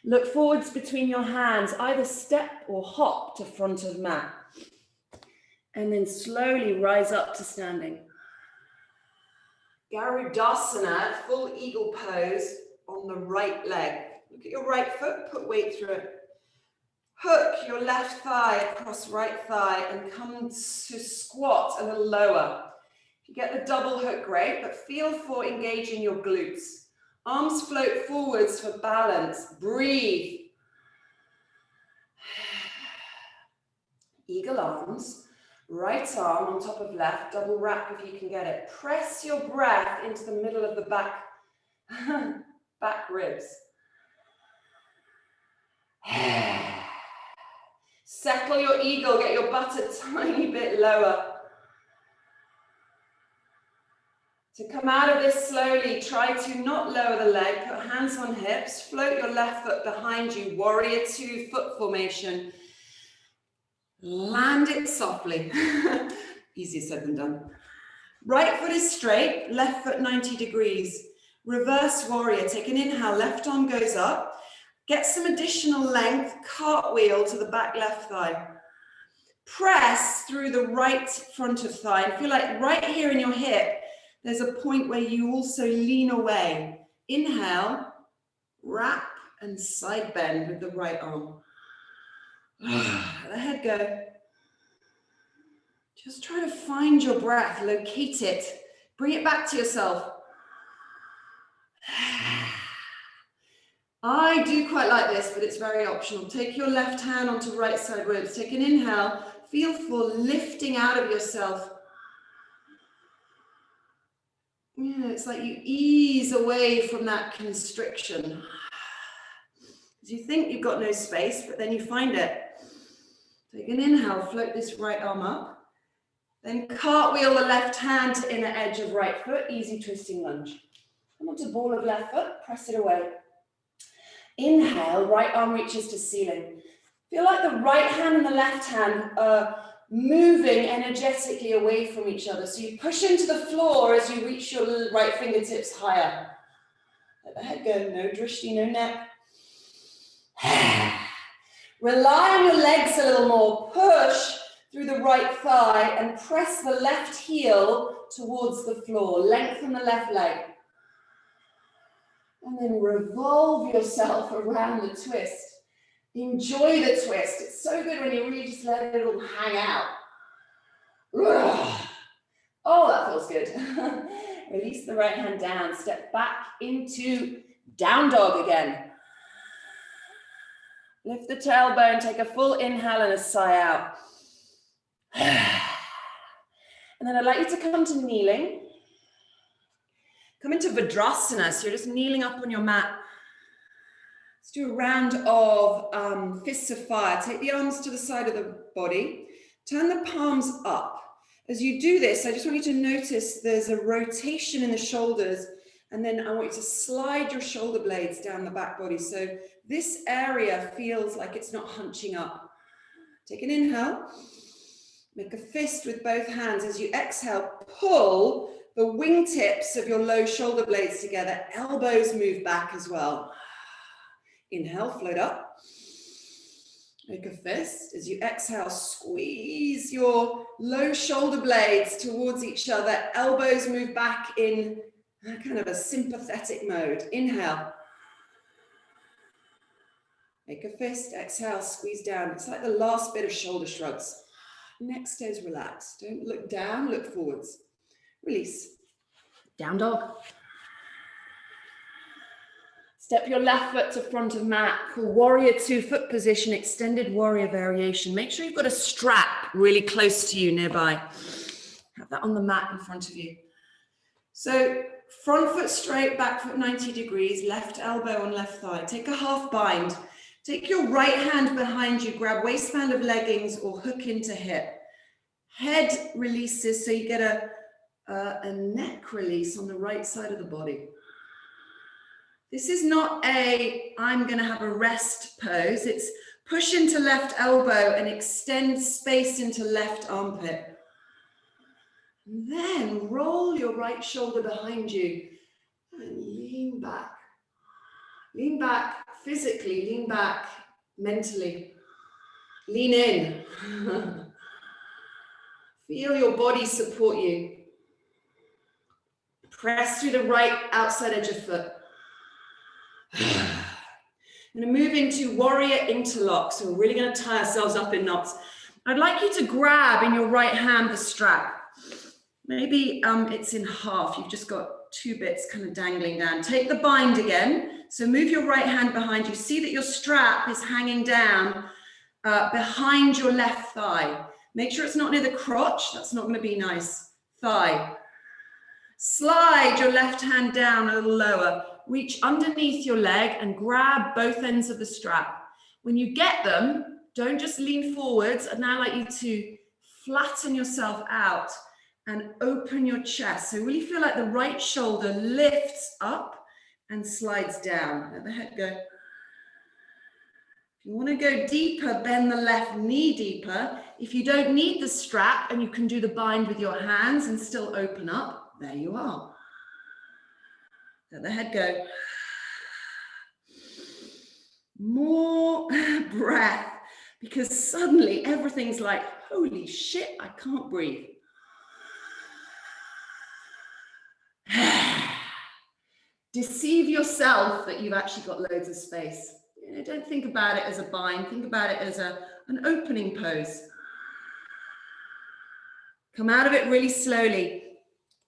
Look forwards between your hands, either step or hop to front of mat. And then slowly rise up to standing. Garudasana, full eagle pose on the right leg. Look at your right foot, put weight through it. Hook your left thigh across right thigh and come to squat a little lower. If you get the double hook, great, but feel for engaging your glutes. Arms float forwards for balance. Breathe. Eagle arms. Right arm on top of left. Double wrap if you can get it. Press your breath into the middle of the back ribs. Settle your eagle. Get your butt a tiny bit lower. To come out of this slowly, try to not lower the leg, put hands on hips, float your left foot behind you, warrior two, foot formation. Land it softly. Easier said than done. Right foot is straight, left foot 90 degrees. Reverse warrior, take an inhale, left arm goes up. Get some additional length, cartwheel to the back left thigh. Press through the right front of thigh and feel like right here in your hip, there's a point where you also lean away. Inhale, wrap and side bend with the right arm. Let the head go. Just try to find your breath, locate it, bring it back to yourself. I do quite like this, but it's very optional. Take your left hand onto right side ribs. Take an inhale, feel for lifting out of yourself. Yeah, it's like you ease away from that constriction. You think you've got no space, but then you find it. Take an inhale, float this right arm up. Then cartwheel the left hand to inner edge of right foot, easy twisting lunge. Come on to ball of left foot, press it away. Inhale, right arm reaches to ceiling. Feel like the right hand and the left hand are moving energetically away from each other. So you push into the floor as you reach your right fingertips higher. Let the head go, no drishti, no neck. Rely on your legs a little more. Push through the right thigh and press the left heel towards the floor. Lengthen the left leg. And then revolve yourself around the twist. Enjoy the twist. It's so good when you really just let it all hang out. Oh, that feels good. Release the right hand down. Step back into down dog again. Lift the tailbone. Take a full inhale and a sigh out. And then I'd like you to come to kneeling. Come into Vajrasana. So you're just kneeling up on your mat. Let's do a round of fists of fire. Take the arms to the side of the body. Turn the palms up. As you do this, I just want you to notice there's a rotation in the shoulders, and then I want you to slide your shoulder blades down the back body. So this area feels like it's not hunching up. Take an inhale. Make a fist with both hands. As you exhale, pull the wingtips of your low shoulder blades together. Elbows move back as well. Inhale, float up. Make a fist. As you exhale, squeeze your low shoulder blades towards each other. Elbows move back in kind of a sympathetic mode. Inhale. Make a fist. Exhale, squeeze down. It's like the last bit of shoulder shrugs. Neck stays relaxed. Don't look down, look forwards. Release. Down dog. Step your left foot to front of mat. Cool. Warrior 2 foot position, extended warrior variation. Make sure you've got a strap really close to you nearby. Have that on the mat in front of you. So front foot straight, back foot 90 degrees, left elbow on left thigh. Take a half bind. Take your right hand behind you, grab waistband of leggings or hook into hip. Head releases so you get a neck release on the right side of the body. This is not I'm going to have a rest pose. It's push into left elbow and extend space into left armpit. And then roll your right shoulder behind you and lean back. Lean back physically, lean back mentally. Lean in. Feel your body support you. Press through the right outside edge of foot. I'm going to move into warrior interlock. So we're really going to tie ourselves up in knots. I'd like you to grab in your right hand the strap. Maybe it's in half. You've just got 2 bits kind of dangling down. Take the bind again. So move your right hand behind you. See that your strap is hanging down behind your left thigh. Make sure it's not near the crotch. That's not going to be nice. Thigh. Slide your left hand down a little lower. Reach underneath your leg and grab both ends of the strap. When you get them, don't just lean forwards. I'd now like you to flatten yourself out and open your chest. So really feel like the right shoulder lifts up and slides down. Let the head go. If you want to go deeper, bend the left knee deeper. If you don't need the strap and you can do the bind with your hands and still open up, there you are. Let the head go. More breath, because suddenly everything's like, holy shit, I can't breathe. Deceive yourself that you've actually got loads of space. Don't think about it as a bind. Think about it as an opening pose. Come out of it really slowly.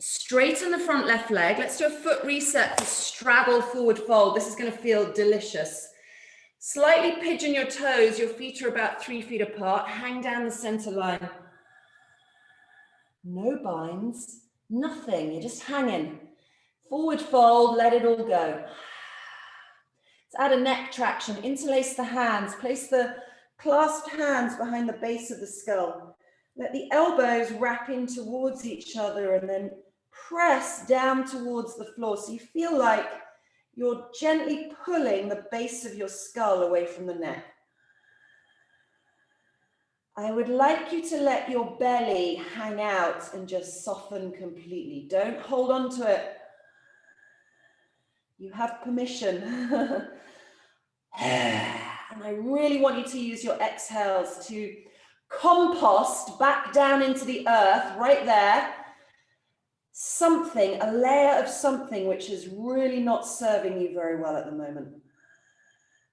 Straighten the front left leg. Let's do a foot reset for straddle forward fold. This is going to feel delicious. Slightly pigeon your toes. Your feet are about 3 feet apart. Hang down the center line. No binds, nothing. You're just hanging. Forward fold, let it all go. Let's add a neck traction. Interlace the hands. Place the clasped hands behind the base of the skull. Let the elbows wrap in towards each other and then press down towards the floor. So you feel like you're gently pulling the base of your skull away from the neck. I would like you to let your belly hang out and just soften completely. Don't hold on to it. You have permission. And I really want you to use your exhales to compost back down into the earth right there. Something, a layer of something which is really not serving you very well at the moment.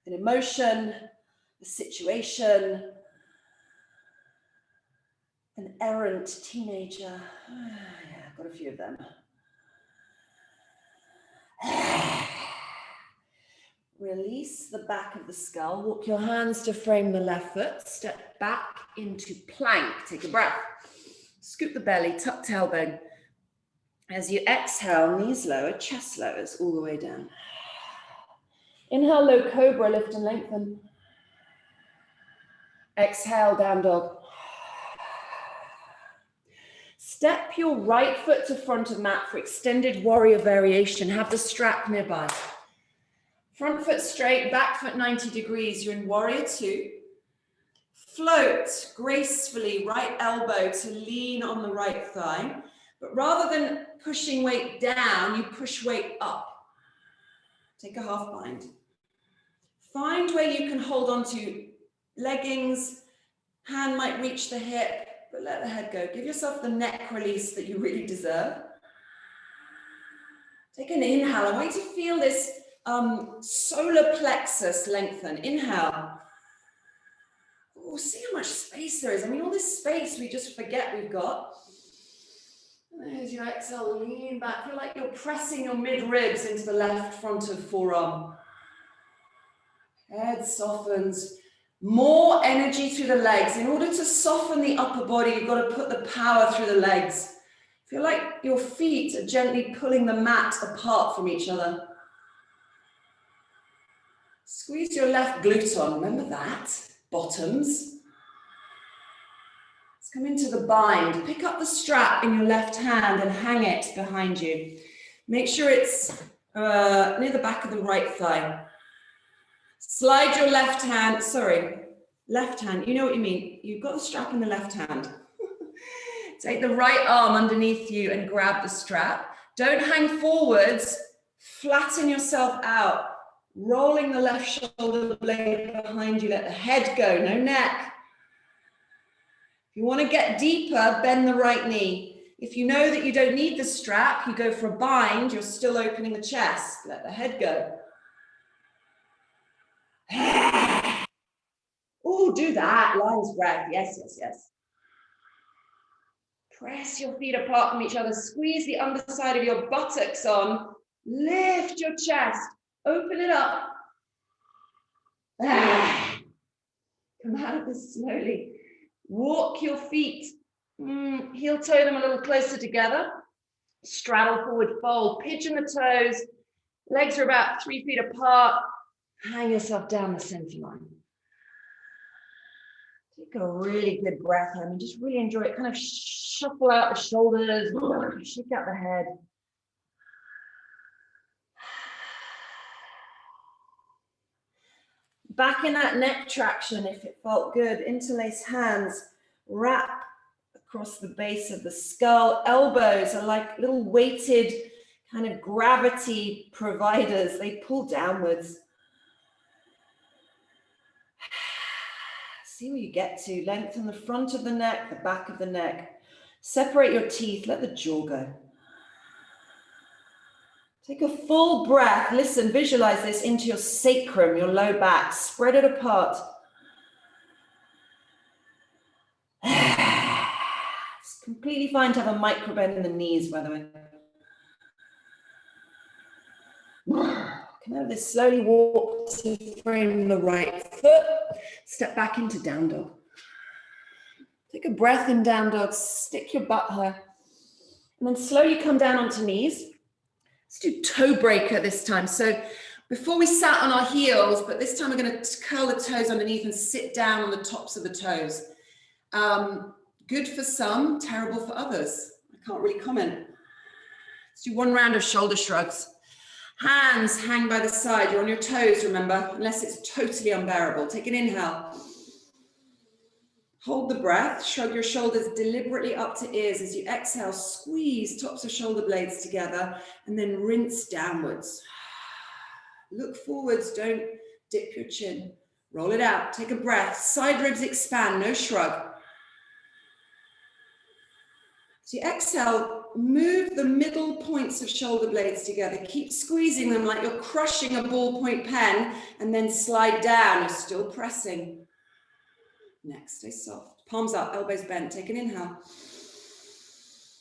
An emotion, a situation, an errant teenager. Yeah, I've got a few of them. Release the back of the skull. Walk your hands to frame the left foot. Step back into plank. Take a breath. Scoop the belly, tuck tailbone. As you exhale, knees lower, chest lowers all the way down. Inhale, low cobra, lift and lengthen. Exhale, down dog. Step your right foot to front of mat for extended warrior variation. Have the strap nearby. Front foot straight, back foot 90 degrees. You're in warrior two. Float gracefully, right elbow to lean on the right thigh. But rather than pushing weight down, you push weight up. Take a half bind. Find where you can hold on to leggings. Hand might reach the hip, but let the head go. Give yourself the neck release that you really deserve. Take an inhale. I want you to feel this solar plexus lengthen. Inhale. Oh, see how much space there is. I mean, all this space we just forget we've got. And as you exhale, lean back. Feel like you're pressing your mid-ribs into the left front of forearm. Head softens. More energy through the legs. In order to soften the upper body, you've got to put the power through the legs. Feel like your feet are gently pulling the mat apart from each other. Squeeze your left glute on, remember that? Bottoms. Let's come into the bind. Pick up the strap in your left hand and hang it behind you. Make sure it's near the back of the right thigh. Slide your left hand, you know what you mean. You've got the strap in the left hand. Take the right arm underneath you and grab the strap. Don't hang forwards, flatten yourself out. Rolling the left shoulder blade behind you, let the head go, no neck. If you want to get deeper, bend the right knee. If you know that you don't need the strap, you go for a bind, you're still opening the chest, let the head go. Oh, do that, lion's breath, yes, yes, yes. Press your feet apart from each other, squeeze the underside of your buttocks on, lift your chest. Open it up. Come out of this slowly. Walk your feet. Heel toe them a little closer together. Straddle forward fold. Pigeon the toes. Legs are about 3 feet apart. Hang yourself down the center line. Take a really good breath in and just really enjoy it. Kind of shuffle out the shoulders. Shake out the head. Back in that neck traction, if it felt good. Interlace hands, wrap across the base of the skull. Elbows are like little weighted kind of gravity providers. They pull downwards. See where you get to. Lengthen the front of the neck, the back of the neck. Separate your teeth, let the jaw go. Take a full breath. Listen, visualize this into your sacrum, your low back. Spread it apart. It's completely fine to have a micro bend in the knees, by the way. Come out of this, slowly walk to frame the right foot. Step back into down dog. Take a breath in down dog. Stick your butt higher. And then slowly come down onto knees. Let's do toe breaker this time. So before we sat on our heels, but this time we're going to curl the toes underneath and sit down on the tops of the toes. Good for some, terrible for others. I can't really comment. Let's do one round of shoulder shrugs. Hands hang by the side. You're on your toes, remember, unless it's totally unbearable. Take an inhale. Hold the breath. Shrug your shoulders deliberately up to ears. As you exhale, squeeze tops of shoulder blades together and then rinse downwards. Look forwards. Don't dip your chin. Roll it out. Take a breath. Side ribs expand. No shrug. As you exhale, move the middle points of shoulder blades together. Keep squeezing them like you're crushing a ballpoint pen and then slide down. You're still pressing. Next, stay soft. Palms up, elbows bent. Take an inhale.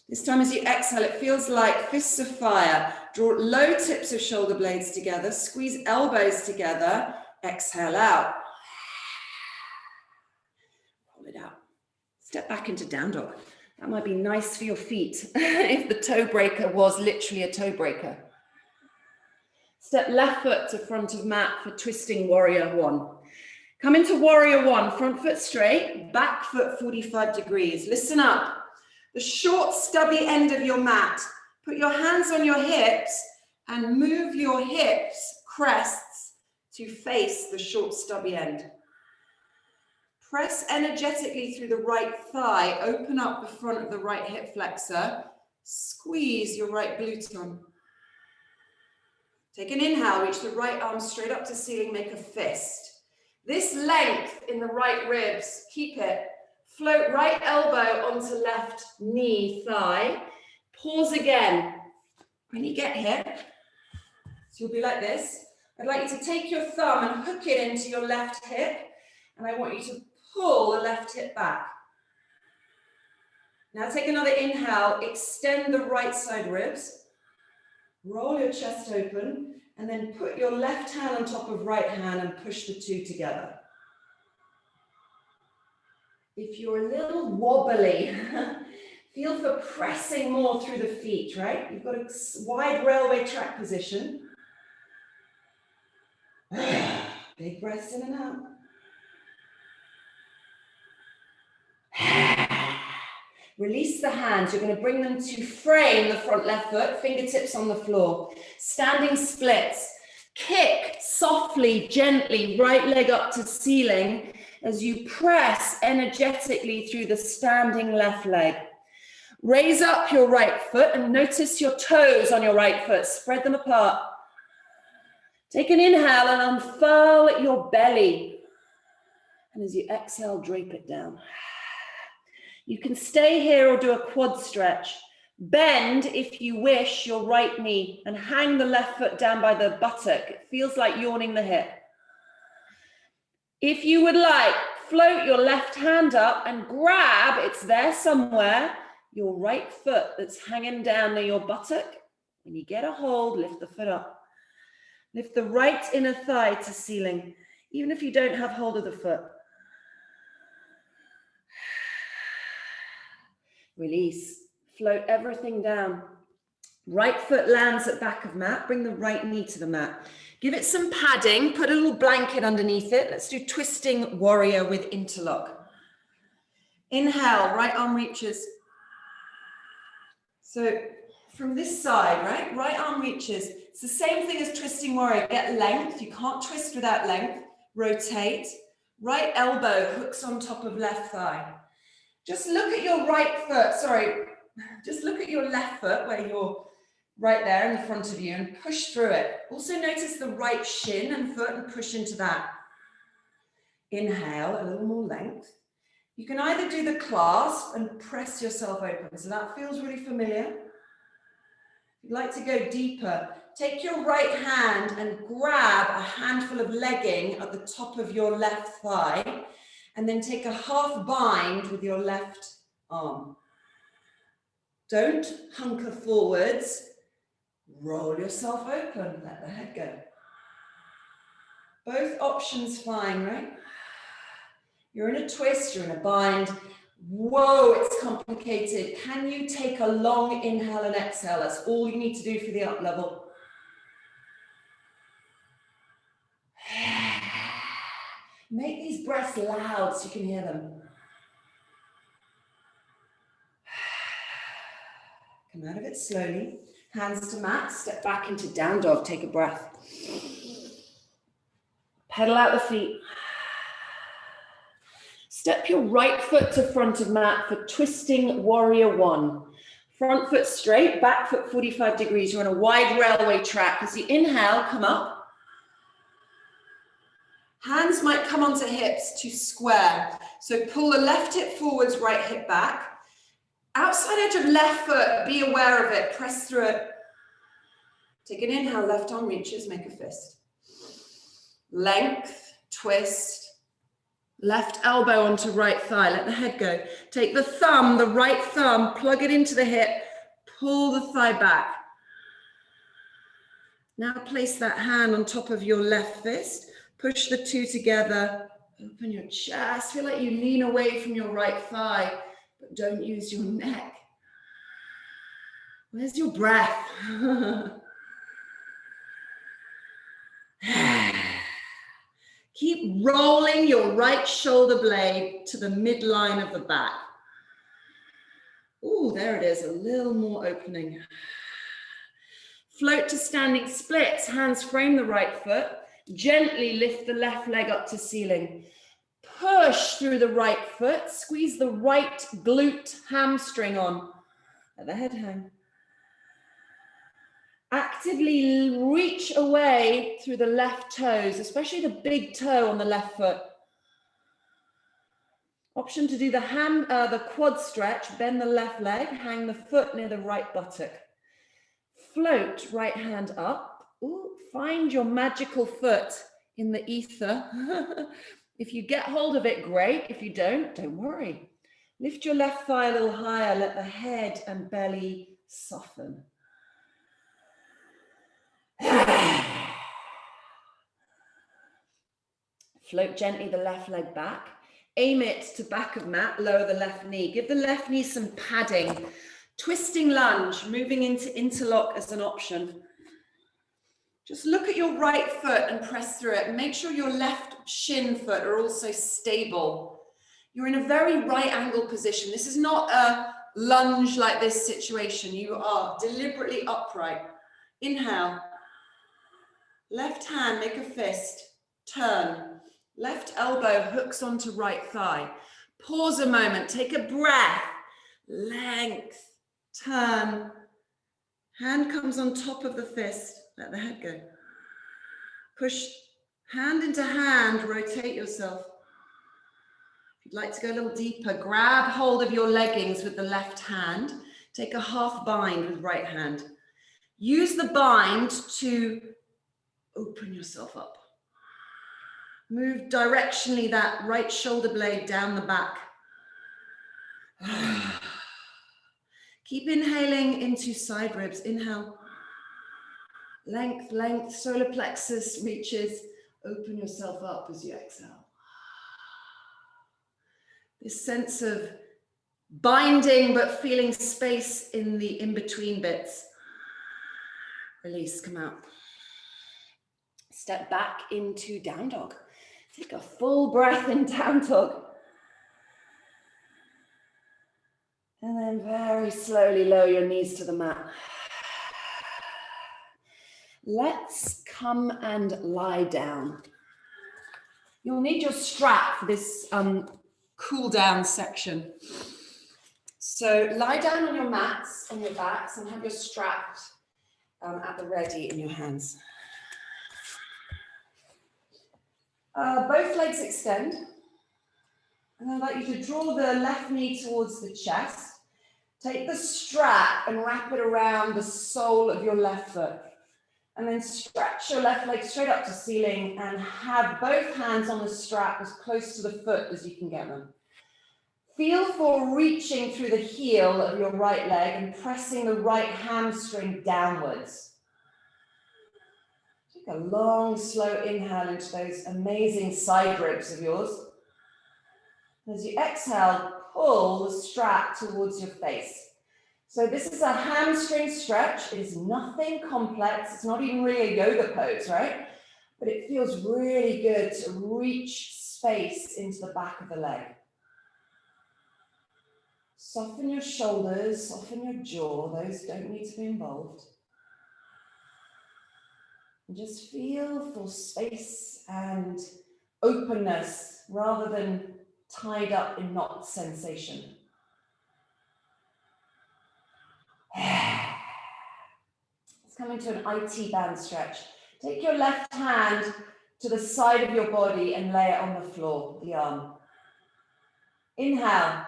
This time as you exhale, it feels like fists of fire. Draw low tips of shoulder blades together. Squeeze elbows together. Exhale out. Roll it out. Step back into down dog. That might be nice for your feet if the toe breaker was literally a toe breaker. Step left foot to front of mat for twisting warrior one. Come into warrior one, front foot straight, back foot 45 degrees. Listen up. The short stubby end of your mat. Put your hands on your hips and move your hips, crests, to face the short stubby end. Press energetically through the right thigh. Open up the front of the right hip flexor. Squeeze your right glute on. Take an inhale, reach the right arm straight up to ceiling, make a fist. This length in the right ribs, keep it. Float right elbow onto left knee, thigh. Pause again. When you get here, so you'll be like this. I'd like you to take your thumb and hook it into your left hip, and I want you to pull the left hip back. Now take another inhale, extend the right side ribs. Roll your chest open, and then put your left hand on top of right hand and push the two together. If you're a little wobbly, feel for pressing more through the feet, right? You've got a wide railway track position. Big breaths in and out. Release the hands. You're going to bring them to frame the front left foot, fingertips on the floor. Standing splits. Kick softly, gently, right leg up to ceiling as you press energetically through the standing left leg. Raise up your right foot and notice your toes on your right foot. Spread them apart. Take an inhale and unfurl your belly. And as you exhale, drape it down. You can stay here or do a quad stretch. Bend, if you wish, your right knee and hang the left foot down by the buttock. It feels like yawning the hip. If you would like, float your left hand up and grab, it's there somewhere, your right foot that's hanging down near your buttock. When you get a hold, lift the foot up. Lift the right inner thigh to ceiling, even if you don't have hold of the foot. Release, float everything down. Right foot lands at back of mat, bring the right knee to the mat. Give it some padding, put a little blanket underneath it. Let's do twisting warrior with interlock. Inhale, right arm reaches. So from this side, right arm reaches. It's the same thing as twisting warrior. Get length, you can't twist without length. Rotate, right elbow hooks on top of left thigh. Just look at your right foot, just look at your left foot where you're right there in the front of you and push through it. Also notice the right shin and foot and push into that. Inhale, a little more length. You can either do the clasp and press yourself open. So that feels really familiar. If you'd like to go deeper, take your right hand and grab a handful of legging at the top of your left thigh. And then take a half bind with your left arm. Don't hunker forwards. Roll yourself open, let the head go. Both options fine, right? You're in a twist, you're in a bind. Whoa, it's complicated. Can you take a long inhale and exhale? That's all you need to do for the up level. Make these breaths loud so you can hear them. Come out of it slowly. Hands to mat, step back into down dog, take a breath. Pedal out the feet. Step your right foot to front of mat for twisting warrior one. Front foot straight, back foot 45 degrees. You're on a wide railway track. As you inhale, come up. Hands might come onto hips to square. So pull the left hip forwards, right hip back. Outside edge of left foot, be aware of it, press through it. Take an inhale, left arm reaches, make a fist. Length, twist. Left elbow onto right thigh, let the head go. Take the thumb, the right thumb, plug it into the hip, pull the thigh back. Now place that hand on top of your left fist. Push the two together, open your chest, feel like you lean away from your right thigh, but don't use your neck. Where's your breath? Keep rolling your right shoulder blade to the midline of the back. Ooh, there it is, a little more opening. Float to standing splits, hands frame the right foot. Gently lift the left leg up to ceiling. Push through the right foot, squeeze the right glute hamstring on. Let the head hang. Actively reach away through the left toes, especially the big toe on the left foot. Option to do the quad stretch, bend the left leg, hang the foot near the right buttock. Float right hand up. Ooh, find your magical foot in the ether. If you get hold of it, great. If you don't worry. Lift your left thigh a little higher. Let the head and belly soften. Float gently the left leg back. Aim it to back of mat, lower the left knee. Give the left knee some padding. Twisting lunge, moving into interlock as an option. Just look at your right foot and press through it. Make sure your left shin foot are also stable. You're in a very right angle position. This is not a lunge like this situation. You are deliberately upright. Inhale. Left hand, make a fist. Turn. Left elbow hooks onto right thigh. Pause a moment. Take a breath. Length. Turn. Hand comes on top of the fist. Let the head go. Push hand into hand, rotate yourself. If you'd like to go a little deeper, grab hold of your leggings with the left hand. Take a half bind with right hand. Use the bind to open yourself up. Move directionally that right shoulder blade down the back. Keep inhaling into side ribs. Inhale. Length, length, solar plexus reaches. Open yourself up as you exhale. This sense of binding but feeling space in the in-between bits. Release, come out. Step back into down dog. Take a full breath in down dog. And then very slowly lower your knees to the mat. Let's come and lie down. You'll need your strap for this cool down section. So lie down on your mats, on your backs, and have your strap at the ready in your hands. Both legs extend. And I'd like you to draw the left knee towards the chest. Take the strap and wrap it around the sole of your left foot. And then stretch your left leg straight up to ceiling and have both hands on the strap as close to the foot as you can get them. Feel for reaching through the heel of your right leg and pressing the right hamstring downwards. Take a long, slow inhale into those amazing side ribs of yours. As you exhale, pull the strap towards your face. So this is a hamstring stretch. It is nothing complex. It's not even really a yoga pose, right? But it feels really good to reach space into the back of the leg. Soften your shoulders, soften your jaw. Those don't need to be involved. And just feel for space and openness rather than tied up in knot sensation. Let's come into an IT band stretch. Take your left hand to the side of your body and lay it on the floor, the arm. Inhale.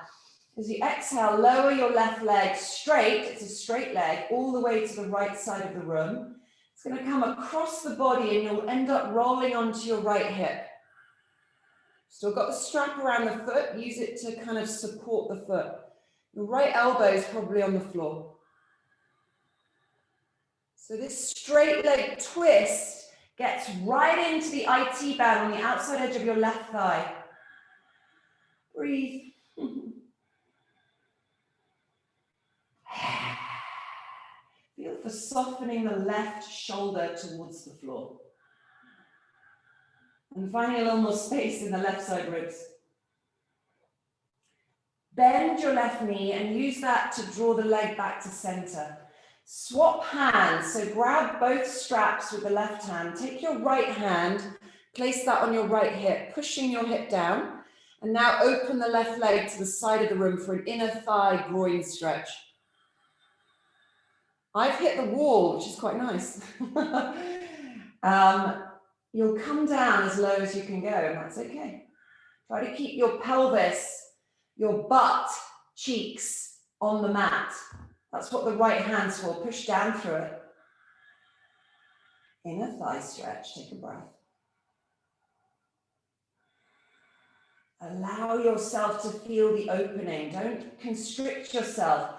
As you exhale, lower your left leg straight. It's a straight leg all the way to the right side of the room. It's going to come across the body and you'll end up rolling onto your right hip. Still got the strap around the foot. Use it to kind of support the foot. Your right elbow is probably on the floor. So this straight leg twist gets right into the IT band on the outside edge of your left thigh. Breathe. Feel for softening the left shoulder towards the floor. And finding a little more space in the left side ribs. Bend your left knee and use that to draw the leg back to center. Swap hands, so grab both straps with the left hand. Take your right hand, place that on your right hip, pushing your hip down. And now open the left leg to the side of the room for an inner thigh groin stretch. I've hit the wall, which is quite nice. You'll come down as low as you can go, and that's okay. Try to keep your pelvis, your butt, cheeks on the mat. That's what the right hand's for. Push down through it. Inner thigh stretch. Take a breath. Allow yourself to feel the opening. Don't constrict yourself.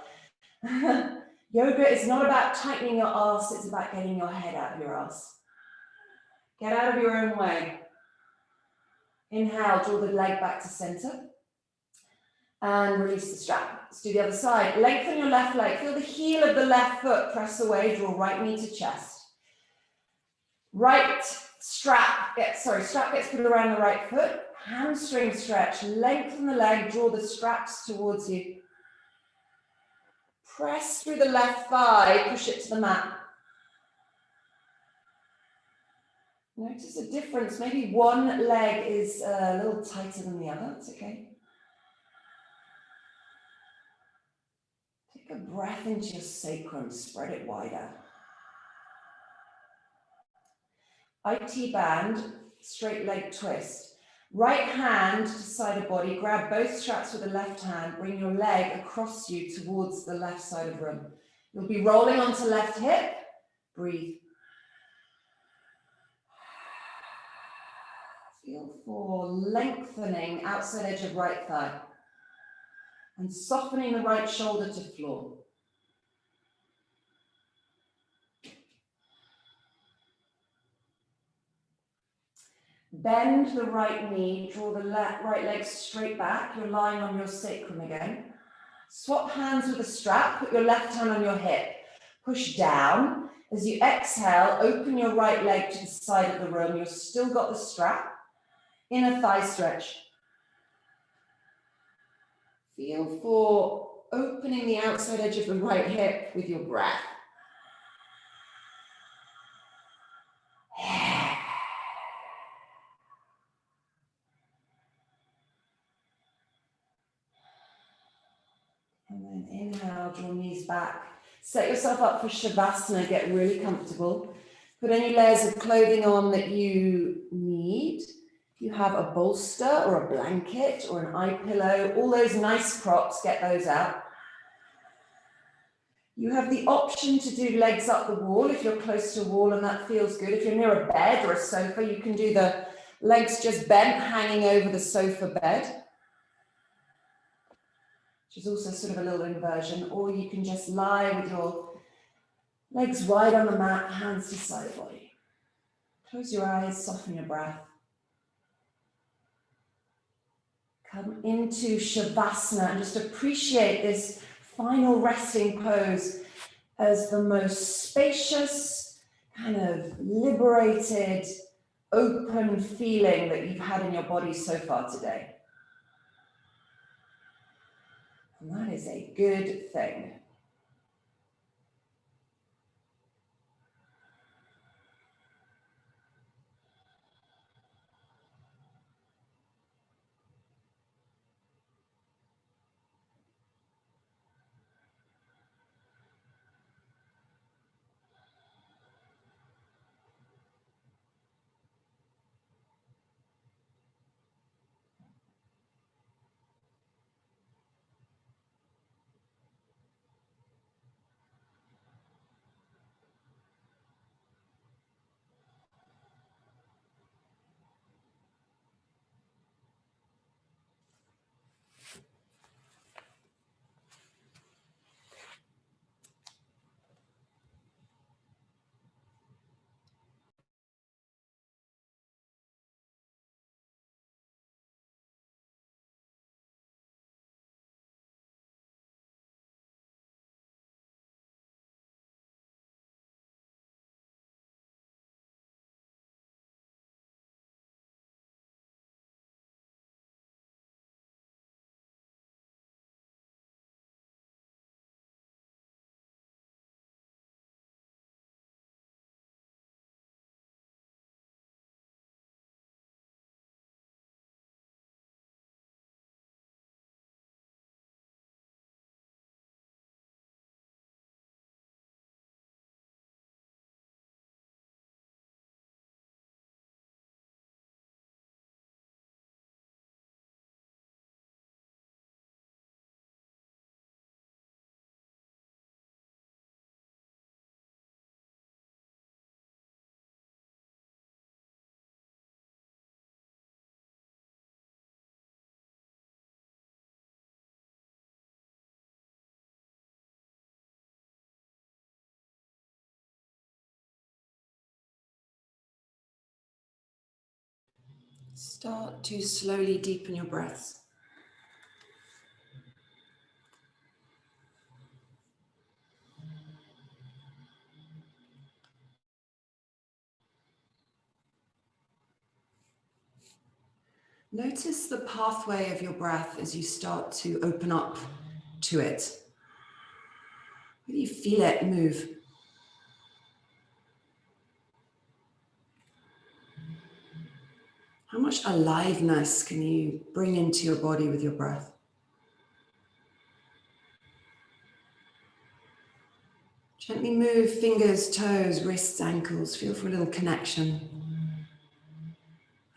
Yoga is not about tightening your ass. It's about getting your head out of your ass. Get out of your own way. Inhale, draw the leg back to center. And release the strap. Let's do the other side. Lengthen your left leg. Feel the heel of the left foot press away. Draw right knee to chest. Right strap gets put around the right foot. Hamstring stretch. Lengthen the leg. Draw the straps towards you. Press through the left thigh. Push it to the mat. Notice a difference. Maybe one leg is a little tighter than the other. It's okay. Take a breath into your sacrum. Spread it wider. IT band, straight leg twist. Right hand to side of body. Grab both straps with the left hand. Bring your leg across you towards the left side of room. You'll be rolling onto left hip. Breathe. Feel for lengthening outside edge of right thigh and softening the right shoulder to floor. Bend the right knee, draw the right leg straight back. You're lying on your sacrum again. Swap hands with a strap, put your left hand on your hip. Push down. As you exhale, open your right leg to the side of the room. You've still got the strap. Inner thigh stretch. Feel for opening the outside edge of the right hip with your breath. And then inhale, draw knees back. Set yourself up for Shavasana, get really comfortable. Put any layers of clothing on that you need. You have a bolster or a blanket or an eye pillow, all those nice props, get those out. You have the option to do legs up the wall if you're close to a wall and that feels good. If you're near a bed or a sofa, you can do the legs just bent, hanging over the sofa bed, which is also sort of a little inversion, or you can just lie with your legs wide on the mat, hands to side of body. Close your eyes, soften your breath. Come into Shavasana and just appreciate this final resting pose as the most spacious, kind of liberated, open feeling that you've had in your body so far today. And that is a good thing. Start to slowly deepen your breaths. Notice the pathway of your breath as you start to open up to it. Where do you feel it move? How much aliveness can you bring into your body with your breath? Gently move fingers, toes, wrists, ankles. Feel for a little connection.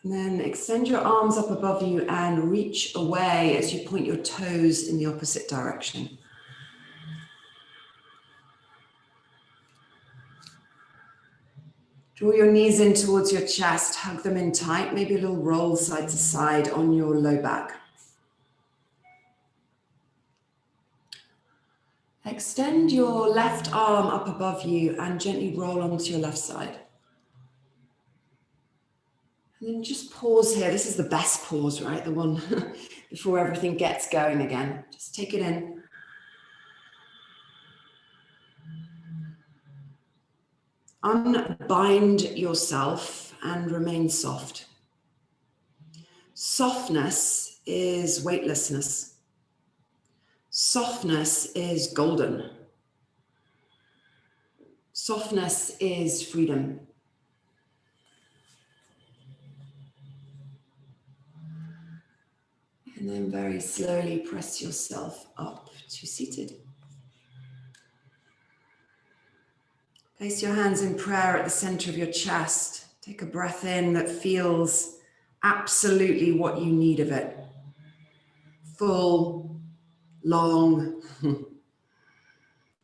And then extend your arms up above you and reach away as you point your toes in the opposite direction. Draw your knees in towards your chest, hug them in tight, maybe a little roll side to side on your low back. Extend your left arm up above you and gently roll onto your left side. And then just pause here. This is the best pause, right? The one before everything gets going again. Just take it in. Unbind yourself and remain soft. Softness is weightlessness. Softness is golden. Softness is freedom. And then very slowly press yourself up to seated. Place your hands in prayer at the center of your chest. Take a breath in that feels absolutely what you need of it. Full, long,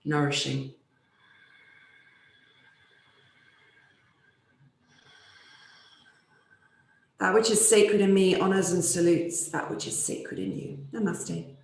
nourishing. That which is sacred in me honors and salutes that which is sacred in you. Namaste.